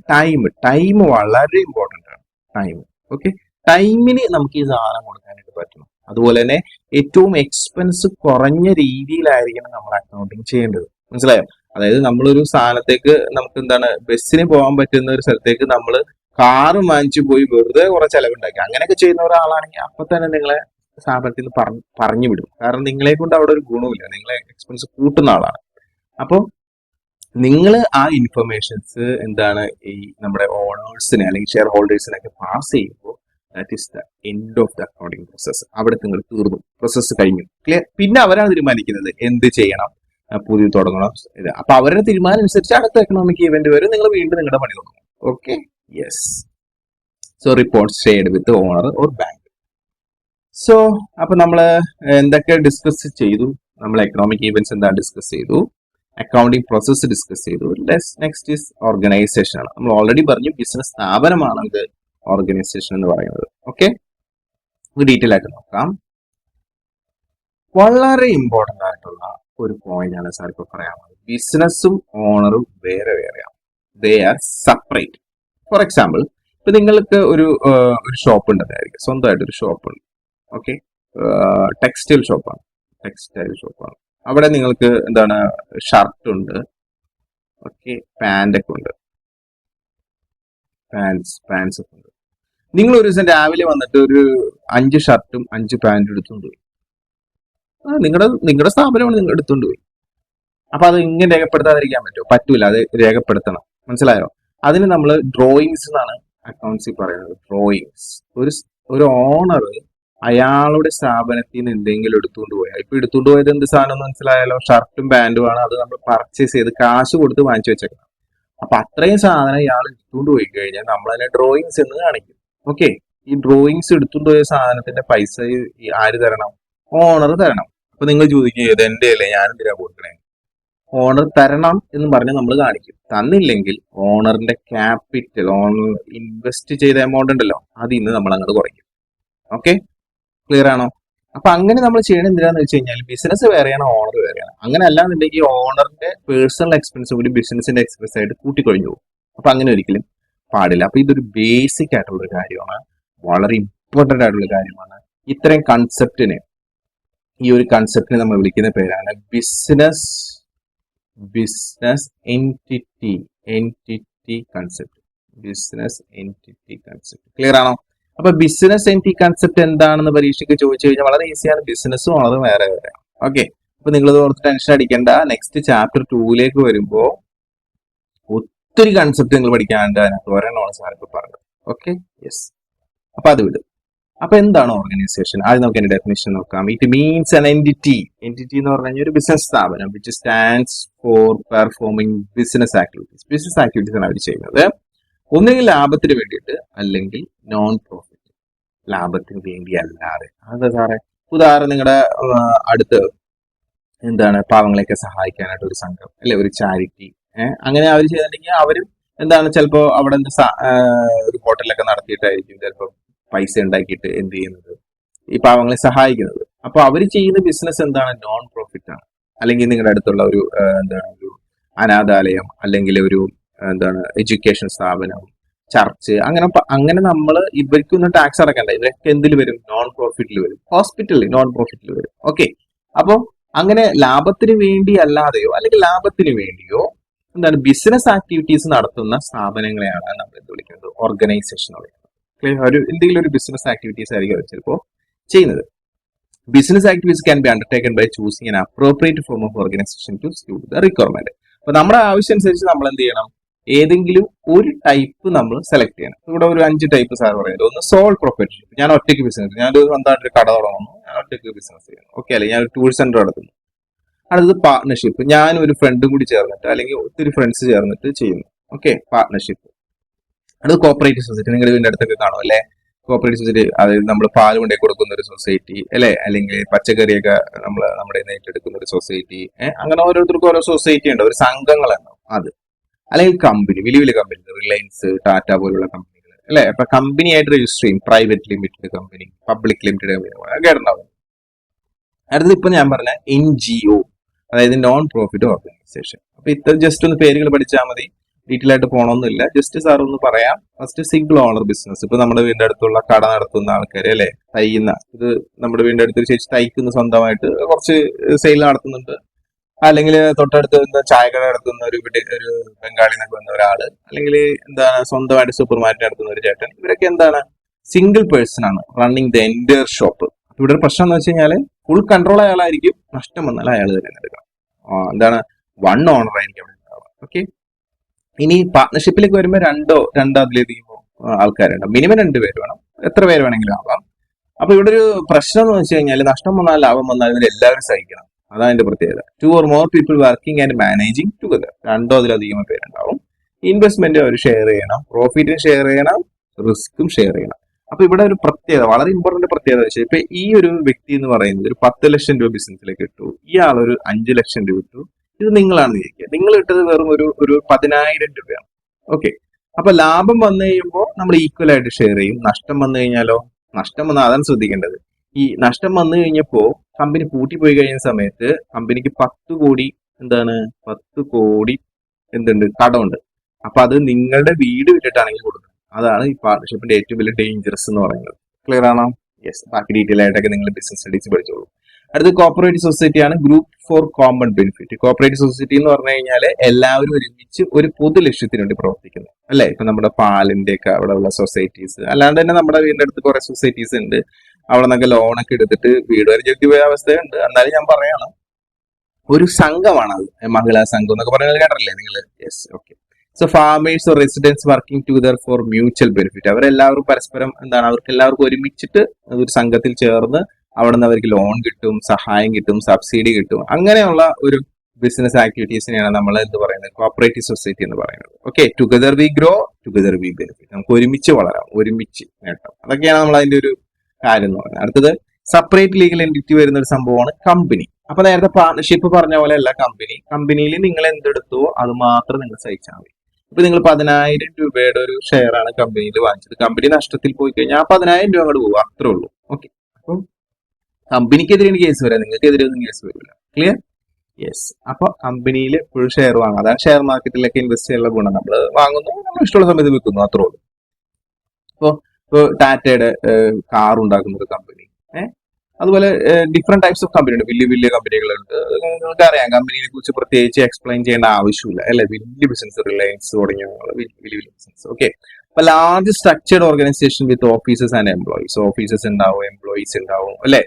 ടൈം വളരെ ഇമ്പോർട്ടൻ്റ് ആണ്. ടൈം, ഓക്കെ, ടൈമിന് നമുക്ക് ഈ സാധനം കൊടുക്കാനായിട്ട് പറ്റണം. അതുപോലെ തന്നെ ഏറ്റവും എക്സ്പെൻസ് കുറഞ്ഞ രീതിയിലായിരിക്കണം നമ്മൾ അക്കൗണ്ടിങ് ചെയ്യേണ്ടത്. മനസ്സിലായോ? അതായത് നമ്മളൊരു സ്ഥാനത്തേക്ക് നമുക്ക് എന്താണ് ബസ്സിന് പോകാൻ പറ്റുന്ന ഒരു സ്ഥലത്തേക്ക് നമ്മൾ കാറ് വാങ്ങിച്ചു പോയി വെറുതെ കുറെ ചെലവുണ്ടാക്കി അങ്ങനെയൊക്കെ ചെയ്യുന്ന ഒരാളാണെങ്കിൽ അപ്പൊ തന്നെ നിങ്ങളെ സ്ഥാപനത്തിൽ നിന്ന് പറഞ്ഞു വിടും. കാരണം നിങ്ങളെ കൊണ്ട് അവിടെ ഒരു ഗുണമില്ല, നിങ്ങളെ എക്സ്പെൻസ് കൂട്ടുന്ന ആളാണ്. അപ്പോൾ നിങ്ങൾ ആ ഇൻഫർമേഷൻസ് എന്താണ് ഈ നമ്മുടെ ഓണേഴ്സിനെ അല്ലെങ്കിൽ ഷെയർ ഹോൾഡേഴ്സിനൊക്കെ പാസ് ചെയ്യുമ്പോൾ that is the end of the accounting process. അവിടെ നിങ്ങൾ തീർന്നു, പ്രോസസ്സ് കഴിഞ്ഞു, ക്ലിയർ. പിന്നെ അവരാണ് തീരുമാനിക്കുന്നത് എന്ത് ചെയ്യണം, പുതിയ തുടങ്ങണം. അപ്പൊ അവരുടെ തീരുമാനം അനുസരിച്ച് അടുത്ത എക്കണോമിക് ഇവന്റ് വരും, നിങ്ങൾ വീണ്ടും നിങ്ങളുടെ പണി തുടങ്ങും. Okay, yes. So reports shared with owner or bank. So അപ്പൊ നമ്മൾ എന്തൊക്കെ ഡിസ്കസ് ചെയ്തു? നമ്മൾ എക്കണോമിക് ഈവന്റ്സ് എന്താ ഡിസ്കസ് ചെയ്തു, അക്കൗണ്ടിങ് പ്രോസസ്സ് ഡിസ്കസ് ചെയ്തു. നെക്സ്റ്റ് ഈസ് ഓർഗനൈസേഷൻ ആണ്. നമ്മൾ ഓൾറെഡി പറഞ്ഞു ബിസിനസ് സ്ഥാപനമാണ് ഇത് ഓർഗനൈസേഷൻ എന്ന് പറയുന്നത്. ഓക്കെ, ഡീറ്റെയിൽ ആയിട്ട് നോക്കാം. വളരെ ഇമ്പോർട്ടൻ്റ് ആയിട്ടുള്ള ഒരു പോയിന്റ് ആണ് സാർ ഇപ്പൊ പറയാനുള്ളത്. ബിസിനസ്സും ഓണറും വേറെ വേറെയാണ്, they are separate. For example, ഇപ്പൊ നിങ്ങൾക്ക് ഒരു ഷോപ്പ് ഉണ്ടെന്നായിരിക്കും, സ്വന്തമായിട്ട് ഒരു ഷോപ്പ് ഉണ്ട്. ഓക്കെ, ടെക്സ്റ്റൈൽ ഷോപ്പാണ്. അവിടെ നിങ്ങൾക്ക് എന്താണ് ഷർട്ട് ഉണ്ട്, ഓക്കെ, പാൻ്റ് ഒക്കെ ഉണ്ട്, പാൻസ് ഒക്കെ ഉണ്ട്. നിങ്ങൾ ഒരു ദിവസം രാവിലെ വന്നിട്ട് ഒരു 5 ഷർട്ടും 5 പാൻറ്റും എടുത്തുകൊണ്ട് പോയി. നിങ്ങളുടെ സ്ഥാപനമാണ്, നിങ്ങൾ എടുത്തുകൊണ്ട് പോയി. അപ്പൊ അത് ഇങ്ങനെ രേഖപ്പെടുത്താതിരിക്കാൻ പറ്റുമോ? പറ്റൂല, അത് രേഖപ്പെടുത്തണം. മനസ്സിലായോ? അതിന് നമ്മൾ ഡ്രോയിങ്സ് എന്നാണ് അക്കൗണ്ട്സി പറയുന്നത്. ഡ്രോയിങ്സ്. ഒരു ഓണർ അയാളുടെ സ്ഥാപനത്തിൽ നിന്ന് എന്തെങ്കിലും എടുത്തുകൊണ്ട് പോയാൽ, ഇപ്പൊ എടുത്തുകൊണ്ട് പോയത് എന്ത് സാധനം മനസ്സിലായാലോ? ഷർട്ടും പാൻറ്റും ആണ്. അത് നമ്മൾ പർച്ചേസ് ചെയ്ത് കാശ് കൊടുത്ത് വാങ്ങിച്ചു വെച്ചേക്കണം. അപ്പൊ അത്രയും സാധനം ഇയാൾ എടുത്തുകൊണ്ട് പോയി കഴിഞ്ഞാൽ നമ്മൾ അതിനെ ഡ്രോയിങ്സ് എന്ന് കാണിക്കും. ഓക്കെ, ഈ ഡ്രോയിങ്സ് എടുത്തുകൊണ്ട് പോയ സാധനത്തിന്റെ പൈസ ആര് തരണം? ഓണർ തരണം. അപ്പൊ നിങ്ങൾ ചോദിക്കുക ഇത് എന്റെ അല്ലേ, ഞാൻ എന്തിനാ കൊടുക്കണേ? ഓണർ തരണം എന്ന് പറഞ്ഞ് നമ്മൾ കാണിക്കും. തന്നില്ലെങ്കിൽ ഓണറിന്റെ ക്യാപിറ്റൽ, ഓണർ ഇൻവെസ്റ്റ് ചെയ്ത എമൗണ്ട് ഉണ്ടല്ലോ, അതിൽ നിന്ന് നമ്മൾ അങ്ങോട്ട് കുറയ്ക്കും. ഓക്കെ, ക്ലിയർ ആണോ? അപ്പൊ അങ്ങനെ നമ്മൾ ചെയ്യണത് എന്തിനാന്ന് വെച്ച് കഴിഞ്ഞാൽ ബിസിനസ് വേറെയാണ്, ഓണർ വേറെയാണ്. അങ്ങനെ അല്ലാന്നുണ്ടെങ്കിൽ ഓണറിന്റെ പേഴ്സണൽ എക്സ്പെൻസ് കൂടി ബിസിനസിന്റെ എക്സ്പെൻസ് ആയിട്ട് കൂട്ടിക്കൊഴിഞ്ഞു പോകും. അപ്പൊ അങ്ങനെ ഒരിക്കലും പാടില്ല. അപ്പൊ ഇതൊരു ബേസിക് ആയിട്ടുള്ള ഒരു കാര്യമാണ്, വളരെ ഇമ്പോർട്ടന്റ് ആയിട്ടുള്ള കാര്യമാണ്. ഇത്രയും കൺസെപ്റ്റിന്, ഈ ഒരു കൺസെപ്റ്റിനെ നമ്മൾ വിളിക്കുന്ന പേരാണ് business entity concept. Business entity concept clear ആണോ? അപ്പൊ ബിസിനസ് എൻറ്റിറ്റി കൺസെപ്റ്റ് എന്താണെന്ന് പരീക്ഷയ്ക്ക് ചോദിച്ചു കഴിഞ്ഞാൽ വളരെ ഈസിയാണ്. ബിസിനസ്സും വളരെ വേറെ വേറെയാണ്. ഓക്കെ, അപ്പൊ നിങ്ങൾ ഓർത്ത് ടെൻഷൻ അടിക്കേണ്ട. നെക്സ്റ്റ് ചാപ്റ്റർ 2 വരുമ്പോൾ ഒത്തിരി കൺസെപ്റ്റ് നിങ്ങൾ പഠിക്കാണ്ട് അതിനകത്ത് ഒരെണ്ണമാണ് സാറിപ്പോൾ പറഞ്ഞത്. Okay, yes. അപ്പൊ അത് വിടും. അപ്പൊ എന്താണ് ഓർഗനൈസേഷൻ? ആദ്യം നമുക്ക് അതിന്റെ ഡെഫിനിഷൻ നോക്കാം. It means an entity. Entity എന്ന് പറഞ്ഞു കഴിഞ്ഞാൽ ഒരു ബിസിനസ് സ്ഥാപനം which stands for performing business activities. Business activities ആണ് അവർ ചെയ്യുന്നത്. ഒന്നുകിൽ ലാഭത്തിന് വേണ്ടിയിട്ട്, അല്ലെങ്കിൽ നോൺ പ്രോഫിറ്റ്. ലാഭത്തിന് വേണ്ടി അല്ലാതെ. അതെന്താ സാറേ? ഉദാഹരണം, നിങ്ങളുടെ അടുത്ത് എന്താണ് പാവങ്ങളെയൊക്കെ സഹായിക്കാനായിട്ട് ഒരു സംഘം, അല്ലെ, ഒരു ചാരിറ്റി, അങ്ങനെ അവർ ചെയ്തിട്ടുണ്ടെങ്കിൽ അവരും എന്താണ് ചിലപ്പോ അവിടെ ഒരു ഹോട്ടലൊക്കെ നടത്തിയിട്ടായിരിക്കും ചിലപ്പോൾ പൈസ ഉണ്ടാക്കിയിട്ട് എന്ത് ചെയ്യുന്നത്, ഈ പാവങ്ങളെ സഹായിക്കുന്നത്. അപ്പൊ അവർ ചെയ്യുന്ന ബിസിനസ് എന്താണ്? നോൺ പ്രോഫിറ്റ് ആണ്. അല്ലെങ്കിൽ നിങ്ങളുടെ അടുത്തുള്ള ഒരു എന്താണ് ഒരു അനാഥാലയം, അല്ലെങ്കിൽ ഒരു എന്താണ് എഡ്യൂക്കേഷൻ സ്ഥാപനം, ചർച്ച്, അങ്ങനെ നമ്മൾ ഇവർക്കൊന്നും ടാക്സ് അടക്കണ്ട. ഇവരൊക്കെ എന്തിൽ വരും? നോൺ പ്രോഫിറ്റിൽ വരും. ഹോസ്പിറ്റലിൽ നോൺ പ്രോഫിറ്റിൽ വരും. ഓക്കെ, അപ്പോൾ അങ്ങനെ ലാഭത്തിന് വേണ്ടി അല്ലാതെയോ അല്ലെങ്കിൽ ലാഭത്തിന് വേണ്ടിയോ എന്താണ് ബിസിനസ് ആക്ടിവിറ്റീസ് നടത്തുന്ന സ്ഥാപനങ്ങളെയാണ് നമ്മൾ എന്ത് വിളിക്കുന്നത്? ഓർഗനൈസേഷൻ വിളിക്കുന്നത്. ഒരു എന്തെങ്കിലും ഒരു ബിസിനസ് ആക്ടിവിറ്റീസ് ആയിരിക്കും അവർ ചിലപ്പോൾ ചെയ്യുന്നത്. Business activities can be undertaken by choosing an appropriate form of organisation to suit the requirement. അപ്പൊ നമ്മുടെ ആവശ്യം അനുസരിച്ച് നമ്മൾ എന്ത് ചെയ്യണം? ഏതെങ്കിലും ഒരു ടൈപ്പ് നമ്മൾ സെലക്ട് ചെയ്യണം. ഇവിടെ ഒരു 5 ടൈപ്പ് സാർ പറയുന്നത്. ഒന്ന് സോൾ പ്രൊപ്പറേറ്റർഷിപ്പ്. ഞാൻ ഒറ്റയ്ക്ക് ബിസിനസ്, ഞാനൊരു സ്വന്തമായിട്ട് ഒരു കട തുടങ്ങുന്നു, ഞാൻ ഒറ്റയ്ക്ക് ബിസിനസ് ചെയ്യുന്നു. ഓക്കെ, അല്ലെങ്കിൽ ഞാൻ ഒരു ടൂർ സെന്റർ നടത്തുന്നു. അടുത്തത് പാർട്ട്ണർഷിപ്പ്. ഞാനും ഒരു ഫ്രണ്ടും കൂടി ചേർന്നിട്ട്, അല്ലെങ്കിൽ ഒത്തിരി ഫ്രണ്ട്സ് ചേർന്നിട്ട് ചെയ്യുന്നു. Okay, partnership. അത് കോപ്പറേറ്റീവ് സൊസൈറ്റി. നിങ്ങളുടെ വീടിന്റെ അടുത്തൊക്കെ കാണും അല്ലെ? കോപ്പറേറ്റീവ് സൊസൈറ്റി, അതായത് നമ്മൾ പാൽ കൊണ്ടേ കൊടുക്കുന്ന ഒരു സൊസൈറ്റി, അല്ലെ, അല്ലെങ്കിൽ പച്ചക്കറിയൊക്കെ നമ്മുടെ ഏറ്റെടുക്കുന്ന ഒരു സൊസൈറ്റി. അങ്ങനെ ഓരോരുത്തർക്കും ഓരോ സൊസൈറ്റി ഉണ്ട്, ഒരു സംഘങ്ങളുണ്ടാവും. അത് അല്ലെങ്കിൽ കമ്പനി, വലിയ വലിയ കമ്പനി, റിലയൻസ്, ടാറ്റ പോലുള്ള കമ്പനികൾ, അല്ലെ. അപ്പൊ കമ്പനി ആയിട്ട് രജിസ്റ്റർ ചെയ്യും. Private limited company, public limited company ഒക്കെ ഉണ്ടാവും. അടുത്തത് ഇപ്പൊ ഞാൻ പറഞ്ഞ NGO, അതായത് നോൺ പ്രോഫിറ്റ് ഓർഗനൈസേഷൻ. അപ്പൊ ഇത്ര ജസ്റ്റ് ഒന്ന് പേരുകൾ പഠിച്ചാൽ മതി, ഡീറ്റെയിൽ ആയിട്ട് പോകണമെന്നില്ല. ജസ്റ്റ് സാർ ഒന്ന് പറയാം. First single owner business. ഇപ്പൊ നമ്മുടെ വീടിന്റെ അടുത്തുള്ള കട നടത്തുന്ന ആൾക്കാർ, അല്ലെ, തയ്യുന്ന, ഇത് നമ്മുടെ വീടിന്റെ അടുത്ത് ചേച്ചി തയ്ക്കുന്ന, സ്വന്തമായിട്ട് കുറച്ച് സെയിൽ നടത്തുന്നുണ്ട്. അല്ലെങ്കിൽ തൊട്ടടുത്ത് ചായക്കട നടത്തുന്ന ഒരു ബംഗാളി എന്നൊക്കെ വന്ന ഒരാള്, അല്ലെങ്കിൽ എന്താണ് സ്വന്തമായിട്ട് സൂപ്പർ മാർക്കറ്റ് നടത്തുന്ന ഒരു ചേട്ടൻ. ഇവരൊക്കെ എന്താണ് സിംഗിൾ പേഴ്സൺ ആണ്, റണ്ണിങ് ദ എൻറ്റയർ ഷോപ്പ്. ഇവിടെ ഒരു പ്രശ്നം എന്ന് വെച്ച് കഴിഞ്ഞാൽ ഫുൾ കൺട്രോൾ അയാളായിരിക്കും, നഷ്ടം വന്നാൽ അയാൾ തന്നെ എടുക്കണം. എന്താണ് വൺ ഓണർ ആയിരിക്കും അവിടെ ഉണ്ടാവുക. ഓക്കെ, ഇനി പാർട്ട്ണർഷിപ്പിലേക്ക് വരുമ്പോൾ രണ്ടോ അതിലധികം ആൾക്കാരുണ്ട്. മിനിമം 2 പേര് വേണം, എത്ര പേര് വേണമെങ്കിലും ആവാം. അപ്പൊ ഇവിടെ ഒരു പ്രശ്നം എന്ന് വെച്ച് കഴിഞ്ഞാൽ നഷ്ടം വന്നാൽ ലാഭം വന്നാൽ ഇവരെല്ലാവരും സഹിക്കണം. അതാണ് അതിന്റെ പ്രത്യേകത. 2 or more people working and managing together. 2 അതിലധികം പേരുണ്ടാവും. ഇൻവെസ്റ്റ്മെന്റ് അവർ ഷെയർ ചെയ്യണം, പ്രോഫിറ്റും ഷെയർ ചെയ്യണം, റിസ്ക്കും ഷെയർ ചെയ്യണം. അപ്പൊ ഇവിടെ ഒരു പ്രത്യേകത, വളരെ ഇമ്പോർട്ടന്റ് പ്രത്യേകത വെച്ചാൽ, ഇപ്പൊ ഈ ഒരു വ്യക്തി എന്ന് പറയുന്നത് ഒരു 10 ലക്ഷം രൂപ ബിസിനസ്സിലേക്ക് ഇട്ടു, ഇയാൾ ഒരു 5 ലക്ഷം രൂപ ഇട്ടു. ഇത് നിങ്ങളാണെന്ന് വിചാരിക്കുക. നിങ്ങൾ ഇട്ടത് വെറും ഒരു 10,000 രൂപയാണ്. ഓക്കെ, അപ്പൊ ലാഭം വന്നു കഴിയുമ്പോൾ നമ്മൾ ഈക്വൽ ആയിട്ട് ഷെയർ ചെയ്യും. നഷ്ടം വന്നു കഴിഞ്ഞാലോ? നഷ്ടം വന്നാൽ അതാണ് ശ്രദ്ധിക്കേണ്ടത്. ഈ നഷ്ടം വന്നു കഴിഞ്ഞപ്പോ കമ്പനി പൂട്ടിപ്പോയി കഴിയുന്ന സമയത്ത് കമ്പനിക്ക് 10 കോടി എന്തുണ്ട്? കടമുണ്ട്. അപ്പൊ അത് നിങ്ങളുടെ വീട് വിട്ടിട്ടാണെങ്കിൽ കൊടുക്കുന്നത്. അതാണ് ഈ പാർട്ണർഷിപ്പിന്റെ ഏറ്റവും വലിയ ഡേഞ്ചറസ് എന്ന് പറയുന്നത്. ക്ലിയർ ആണോ? യെസ്. ബാക്കി ഡീറ്റെയിൽ ആയിട്ടൊക്കെ നിങ്ങൾ ബിസിനസ് സ്റ്റഡീസ് പഠിച്ചോളൂ. അടുത്ത കോപ്പറേറ്റീവ് സൊസൈറ്റിയാണ്, group for common benefit. Cooperative society എന്ന് പറഞ്ഞു കഴിഞ്ഞാൽ എല്ലാവരും ഒരുമിച്ച് ഒരു പൊതു ലക്ഷ്യത്തിന് വേണ്ടി പ്രവർത്തിക്കുന്നത്, അല്ലെ. ഇപ്പൊ നമ്മുടെ പാലിന്റെ ഒക്കെ അവിടെ ഉള്ള സൊസൈറ്റീസ്, അല്ലാണ്ട് തന്നെ നമ്മുടെ വീടിന്റെ അടുത്ത് കുറെ സൊസൈറ്റീസ് ഉണ്ട്. അവിടെ നിന്നൊക്കെ ലോണൊക്കെ എടുത്തിട്ട് വീട് വരെ ജപ്തി പോയ അവസ്ഥയുണ്ട്. എന്നാലും ഞാൻ പറയണം, ഒരു സംഘമാണ് അത്, മഹിളാ സംഘം എന്നൊക്കെ പറയുന്നത് കേട്ടല്ലേ നിങ്ങൾ? Yes. Okay. So farmers or residents working together for mutual benefit. അവരെല്ലാവരും പരസ്പരം അവർക്ക് എല്ലാവർക്കും ഒരുമിച്ചിട്ട് ഒരു സംഘത്തിൽ ചേർന്ന് അവിടെ നിന്ന് അവർക്ക് ലോൺ കിട്ടും, സഹായം കിട്ടും, സബ്സിഡി കിട്ടും. അങ്ങനെയുള്ള ഒരു ബിസിനസ് ആക്ടിവിറ്റീസിനെയാണ് നമ്മൾ എന്ത് പറയുന്നത്? കോപ്പറേറ്റീവ് സൊസൈറ്റി എന്ന് പറയുന്നത്. Okay, together we grow, together we benefit. നമുക്ക് ഒരുമിച്ച് വളരാം, ഒരുമിച്ച് നേട്ടം. അതൊക്കെയാണ് നമ്മൾ അതിന്റെ ഒരു കാര്യം എന്ന് പറയുന്നത്. അടുത്തത് സെപ്പറേറ്റ് ലീഗൽ എൻറ്റിറ്റി വരുന്ന ഒരു സംഭവമാണ് കമ്പനി. അപ്പൊ നേരത്തെ പാർട്ണർഷിപ്പ് പറഞ്ഞ പോലെ അല്ല കമ്പനിയിൽ നിങ്ങൾ എന്തെടുത്തോ അത് മാത്രം നിങ്ങൾ സഹിച്ചാൽ മതി. ഇപ്പൊ നിങ്ങൾ 10,000 രൂപയുടെ ഒരു ഷെയർ ആണ് കമ്പനിയിൽ വാങ്ങിച്ചത്, കമ്പനി നഷ്ടത്തിൽ പോയി കഴിഞ്ഞാൽ ആ 10,000 രൂപ അങ്ങോട്ട് പോകും, അത്രേ ഉള്ളൂ. ഓക്കെ, അപ്പം കമ്പനിക്കെതിരെയാണ് കേസ് വരാം, നിങ്ങൾക്കെതിരെ ഒന്നും കേസ് വരില്ല. ക്ലിയർ? യെസ്. അപ്പൊ കമ്പനിയിൽ ഫുൾ ഷെയർ വാങ്ങാം, അതാണ് ഷെയർ മാർക്കറ്റിലൊക്കെ ഇൻവെസ്റ്റ് ചെയ്യാനുള്ള ഗുണം. നമ്മൾ വാങ്ങുന്നു, നമ്മൾ ഇഷ്ടമുള്ള സമയത്ത് വിൽക്കുന്നു, അത്രേ ഉള്ളൂ. ഇപ്പൊ ടാറ്റയുടെ കാർ ഉണ്ടാക്കുന്ന ഒരു കമ്പനി, അതുപോലെ ഡിഫറെന്റ് ടൈപ്സ് ഓഫ് കമ്പനി ഉണ്ട്, വലിയ വലിയ കമ്പനികളുണ്ട്. നിങ്ങൾക്ക് അറിയാം, കമ്പനിയെ കുറിച്ച് പ്രത്യേകിച്ച് എക്സ്പ്ലെയിൻ ചെയ്യേണ്ട ആവശ്യമില്ല അല്ലെ. വലിയ ബിസിനസ്, റിലയൻസ് തുടങ്ങിയ വലിയ വലിയ ബിസിനസ്. ഓക്കെ, അപ്പൊ large structured organisation with offices and employees, offices ഉണ്ടാവും, എംപ്ലോയീസ് ഉണ്ടാവും അല്ലെ.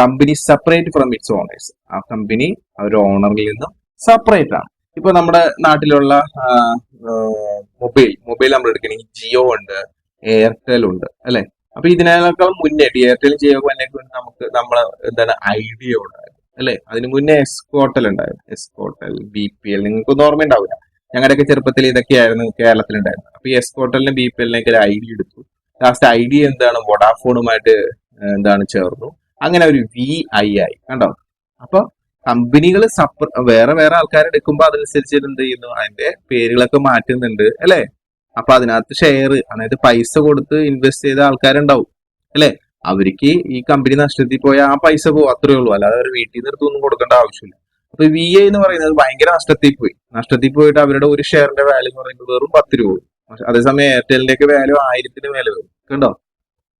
Company separate from its owners, ആ കമ്പനി അവരുടെ ഓണറിൽ നിന്നും സെപ്പറേറ്റ് ആണ്. ഇപ്പൊ നമ്മുടെ നാട്ടിലുള്ള മൊബൈൽ നമ്മൾ എടുക്കണമെങ്കിൽ ജിയോ ഉണ്ട്, എയർടെൽ ഉണ്ട് അല്ലെ. അപ്പൊ ഇതിനേക്കാൾ മുന്നേ എയർടെൽ ജിയോ നമുക്ക് നമ്മളെ എന്താണ് ഐഡിയ ഉണ്ടായിരുന്നു അല്ലെ. അതിന് മുന്നേ എസ്കോട്ടൽ ഉണ്ടായിരുന്നു, എസ്കോട്ടൽ, BPL, നിങ്ങൾക്കൊന്നും ഓർമ്മ ഉണ്ടാവില്ല. ഞങ്ങളുടെയൊക്കെ ചെറുപ്പത്തിൽ ഇതൊക്കെയായിരുന്നു കേരളത്തിലുണ്ടായിരുന്നത്. അപ്പൊ ഈ എസ്കോട്ടലിനും BPLിനൊക്കെ ഒരു ഐഡിയ എടുത്തു. ലാസ്റ്റ് ഐഡിയ എന്താണ് വോഡാഫോണുമായിട്ട് എന്താണ് ചേർന്നു, അങ്ങനെ ഒരു VI ആയി. കണ്ടോ? അപ്പൊ കമ്പനികൾ വേറെ വേറെ ആൾക്കാർ എടുക്കുമ്പോൾ അതനുസരിച്ച് എന്ത് ചെയ്യുന്നു, അതിന്റെ പേരുകളൊക്കെ മാറ്റുന്നുണ്ട് അല്ലെ. അപ്പൊ അതിനകത്ത് ഷെയർ, അതായത് പൈസ കൊടുത്ത് ഇൻവെസ്റ്റ് ചെയ്ത ആൾക്കാരുണ്ടാവും അല്ലെ. അവർക്ക് ഈ കമ്പനി നഷ്ടത്തിൽ പോയാൽ ആ പൈസ പോകും, അത്രേ ഉള്ളൂ. അല്ലാതെ അവർ വീട്ടിൽ നിർത്തൊന്നും കൊടുക്കേണ്ട ആവശ്യമില്ല. അപ്പൊ VI എന്ന് പറയുന്നത് ഭയങ്കര നഷ്ടത്തിൽ പോയിട്ട് അവരുടെ ഒരു ഷെയറിന്റെ വാല്യൂ എന്ന് പറയുന്നത് വെറും 10 രൂപ. അതേസമയം എയർടെലിന്റെ ഒക്കെ വാല്യൂ 1000 മേലെ വരും. കണ്ടോ?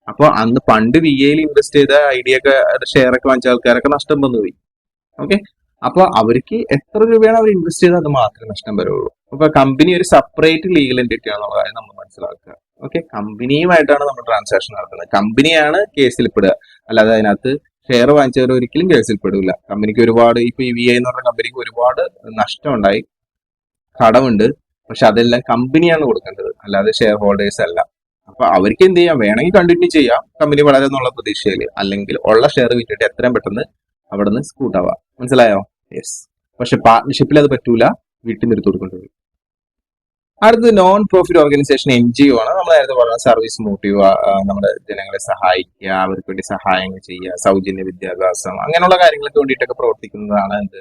അപ്പൊ അന്ന് പണ്ട് VIയിൽ ഇൻവെസ്റ്റ് ചെയ്ത ഐഡിയ ഷെയർ ഒക്കെ വാങ്ങിച്ച ആൾക്കാരൊക്കെ നഷ്ടം വന്നു പോയി. ഓക്കെ, അപ്പൊ അവർക്ക് എത്ര രൂപയാണ് അവർ ഇൻവെസ്റ്റ് ചെയ്തത് അത് മാത്രമേ നഷ്ടം വരുള്ളൂ. അപ്പൊ കമ്പനി ഒരു സെപ്പറേറ്റ് ലീഗൽ എൻറ്റിറ്റി ആണെന്നുള്ള കാര്യം നമ്മൾ മനസ്സിലാക്കുക. ഓക്കെ, കമ്പനിയുമായിട്ടാണ് നമ്മൾ ട്രാൻസാക്ഷൻ നടത്തുന്നത്, കമ്പനിയാണ് കേസിൽ പെടുക, അല്ലാതെ അതിനകത്ത് ഷെയർ വാങ്ങിച്ചവർ ഒരിക്കലും കേസിൽ പെടില്ല. കമ്പനിക്ക് ഒരുപാട്, ഇപ്പൊ ഈ VI എന്ന് പറഞ്ഞ കമ്പനിക്ക് ഒരുപാട് നഷ്ടം ഉണ്ടായി, കടമുണ്ട്. പക്ഷെ അതെല്ലാം കമ്പനിയാണ് കൊടുക്കേണ്ടത്, അല്ലാതെ ഷെയർ ഹോൾഡേഴ്സ് അല്ല. അപ്പൊ അവർക്ക് എന്ത് ചെയ്യാം, വേണമെങ്കിൽ കണ്ടിന്യൂ ചെയ്യാം കമ്പനി വളരെ എന്നുള്ള പ്രതീക്ഷയിൽ, അല്ലെങ്കിൽ ഉള്ള ഷെയർ വിറ്റിട്ട് എത്രയും പെട്ടെന്ന് അവിടെ നിന്ന് സ്കൂട്ടാവാം. മനസ്സിലായോ? യെസ്. പക്ഷെ പാർട്ട്ണർഷിപ്പിൽ അത് പറ്റൂല, വീട്ടിൽ നിർത്തി കൊടുക്കേണ്ടി. അടുത്തത് നോൺ പ്രോഫിറ്റ് ഓർഗനൈസേഷൻ, NGO ആണ്. നമ്മൾ നേരത്തെ പറഞ്ഞ സർവീസ് മോട്ടീവ്, നമ്മുടെ ജനങ്ങളെ സഹായിക്കുക, അവർക്ക് വേണ്ടി സഹായങ്ങൾ ചെയ്യുക, സൗജന്യ വിദ്യാഭ്യാസം, അങ്ങനെയുള്ള കാര്യങ്ങൾക്ക് വേണ്ടിയിട്ടൊക്കെ പ്രവർത്തിക്കുന്നതാണ് എന്ത്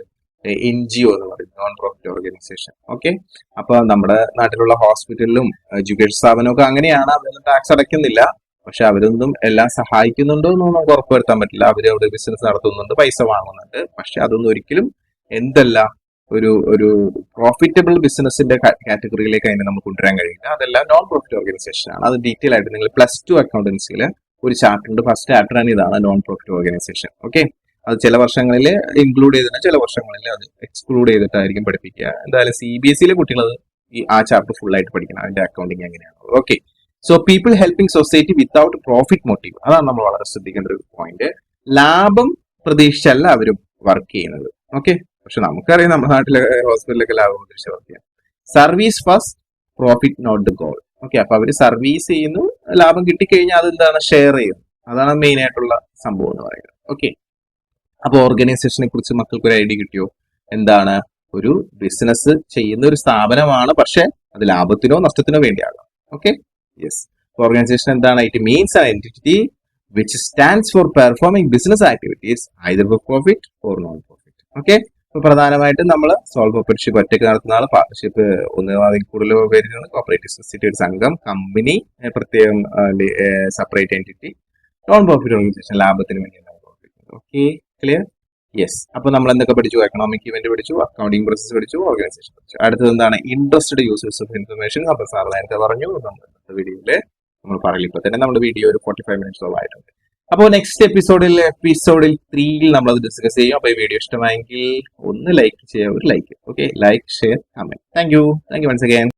NGO എന്ന് പറയുന്നത്, നോൺ പ്രോഫിറ്റ് ഓർഗനൈസേഷൻ. ഓക്കെ, അപ്പൊ നമ്മുടെ നാട്ടിലുള്ള ഹോസ്പിറ്റലിലും എഡ്യൂക്കേഷൻ സ്ഥാപനമൊക്കെ അങ്ങനെയാണ്, അവരൊന്നും ടാക്സ് അടയ്ക്കുന്നില്ല. പക്ഷെ അവരൊന്നും എല്ലാം സഹായിക്കുന്നുണ്ടോ എന്നൊന്നും നമുക്ക് ഉറപ്പുവരുത്താൻ പറ്റില്ല. അവരവിടെ ബിസിനസ് നടത്തുന്നുണ്ട്, പൈസ വാങ്ങുന്നുണ്ട്. പക്ഷെ അതൊന്നും ഒരിക്കലും എന്തല്ല, ഒരു പ്രോഫിറ്റബിൾ ബിസിനസിന്റെ കാറ്റഗറിയിലേക്ക് അതിനെ നമുക്ക് കൊണ്ടുവരാൻ കഴിയില്ല. അതെല്ലാം നോൺ പ്രോഫിറ്റ് ഓർഗനൈസേഷൻ ആണ്. അത് ഡീറ്റെയിൽ ആയിട്ട് നിങ്ങൾ +2 അക്കൗണ്ടൻസിയിൽ ഒരു ചാപ്റ്റർ ഉണ്ട്, ഫസ്റ്റ് ചാപ്റ്റർ ആണ് ഇതാണ്, നോൺ പ്രോഫിറ്റ് ഓർഗനൈസേഷൻ. ഓക്കെ, അത് ചില വർഷങ്ങളിൽ ഇൻക്ലൂഡ് ചെയ്തിട്ട് ചില വർഷങ്ങളിൽ അത് എക്സ്ക്ലൂഡ് ചെയ്തിട്ടായിരിക്കും പഠിപ്പിക്കുക. എന്തായാലും CBSEയിലെ കുട്ടികൾ ആ ചാപ്റ്റർ ഫുൾ ആയിട്ട് പഠിക്കണം, അതിന്റെ അക്കൗണ്ടിങ് എങ്ങനെയാണ്. Okay, so people helping society without profit motive, അതാണ് നമ്മൾ വളരെ ശ്രദ്ധിക്കേണ്ട ഒരു പോയിന്റ്. ലാഭം പ്രതീക്ഷിച്ചല്ല അവരും വർക്ക് ചെയ്യുന്നത്. ഓക്കെ, പക്ഷെ നമുക്കറിയാം നമ്മുടെ നാട്ടിലെ ഹോസ്പിറ്റലിലൊക്കെ ലാഭം പ്രതീക്ഷിച്ച് വർക്ക് ചെയ്യാം. Service first, profit not the goal. Okay, അപ്പൊ അവര് സർവീസ് ചെയ്യുന്നു, ലാഭം കിട്ടിക്കഴിഞ്ഞാൽ അതെന്താണ്, ഷെയർ ചെയ്യും. അതാണ് മെയിൻ ആയിട്ടുള്ള സംഭവം എന്ന് പറയുന്നത്. ഓക്കെ, അപ്പൊ ഓർഗനൈസേഷനെ കുറിച്ച് മക്കൾക്ക് ഒരു ഐഡിയ കിട്ടിയോ? എന്താണ്, ഒരു ബിസിനസ് ചെയ്യുന്ന ഒരു സ്ഥാപനമാണ്, പക്ഷെ അത് ലാഭത്തിനോ നഷ്ടത്തിനോ വേണ്ടിയാകാം. Okay, yes. ഓർഗനൈസേഷൻ എന്താണ്? It means an entity which stands for performing business activities either for profit or non profit. Okay, ഇപ്പൊ പ്രധാനമായിട്ടും നമ്മൾ സോൾ പ്രോപ്പർട്ടിഷിപ്പ് ഒറ്റയ്ക്ക് നടത്തുന്ന ആൾ, പാർട്ണർഷിപ്പ് ഒന്നിൽ കൂടുതൽ പേരുകൾ, കോപ്പറേറ്റീവ് സൊസൈറ്റി ഒരു സംഘം, കമ്പനി പ്രത്യേകം separate entity, non profit organisation ലാഭത്തിന് വേണ്ടി. Okay, clear? യെസ്. അപ്പൊ നമ്മൾ എന്തൊക്കെ പഠിച്ചു? എക്കണോമിക് ഇവന്റ് പഠിച്ചു, അക്കൗണ്ടിംഗ് പ്രോസസ് പഠിച്ചു, ഓർഗനൈസേഷൻ പഠിച്ചു. അടുത്തത് എന്താണ്? Interested users of information. അപ്പൊ സാർ നേരത്തെ പറഞ്ഞു, നമ്മുടെ വീഡിയോയില് നമ്മൾ പറയില്ല. ഇപ്പൊ തന്നെ നമ്മുടെ വീഡിയോ ഒരു 45 മിനിറ്റ്സോളം ആയിട്ടുണ്ട്. അപ്പോൾ നെക്സ്റ്റ് എപ്പിസോഡിൽ 3 നമ്മൾ അത് ഡിസ്കസ് ചെയ്യും. അപ്പൊ ഈ വീഡിയോ ഇഷ്ടമായെങ്കിൽ ഒന്ന് ലൈക്ക് ചെയ്യുക, ഒരു like. Okay, like, share, comment. Thank you once again.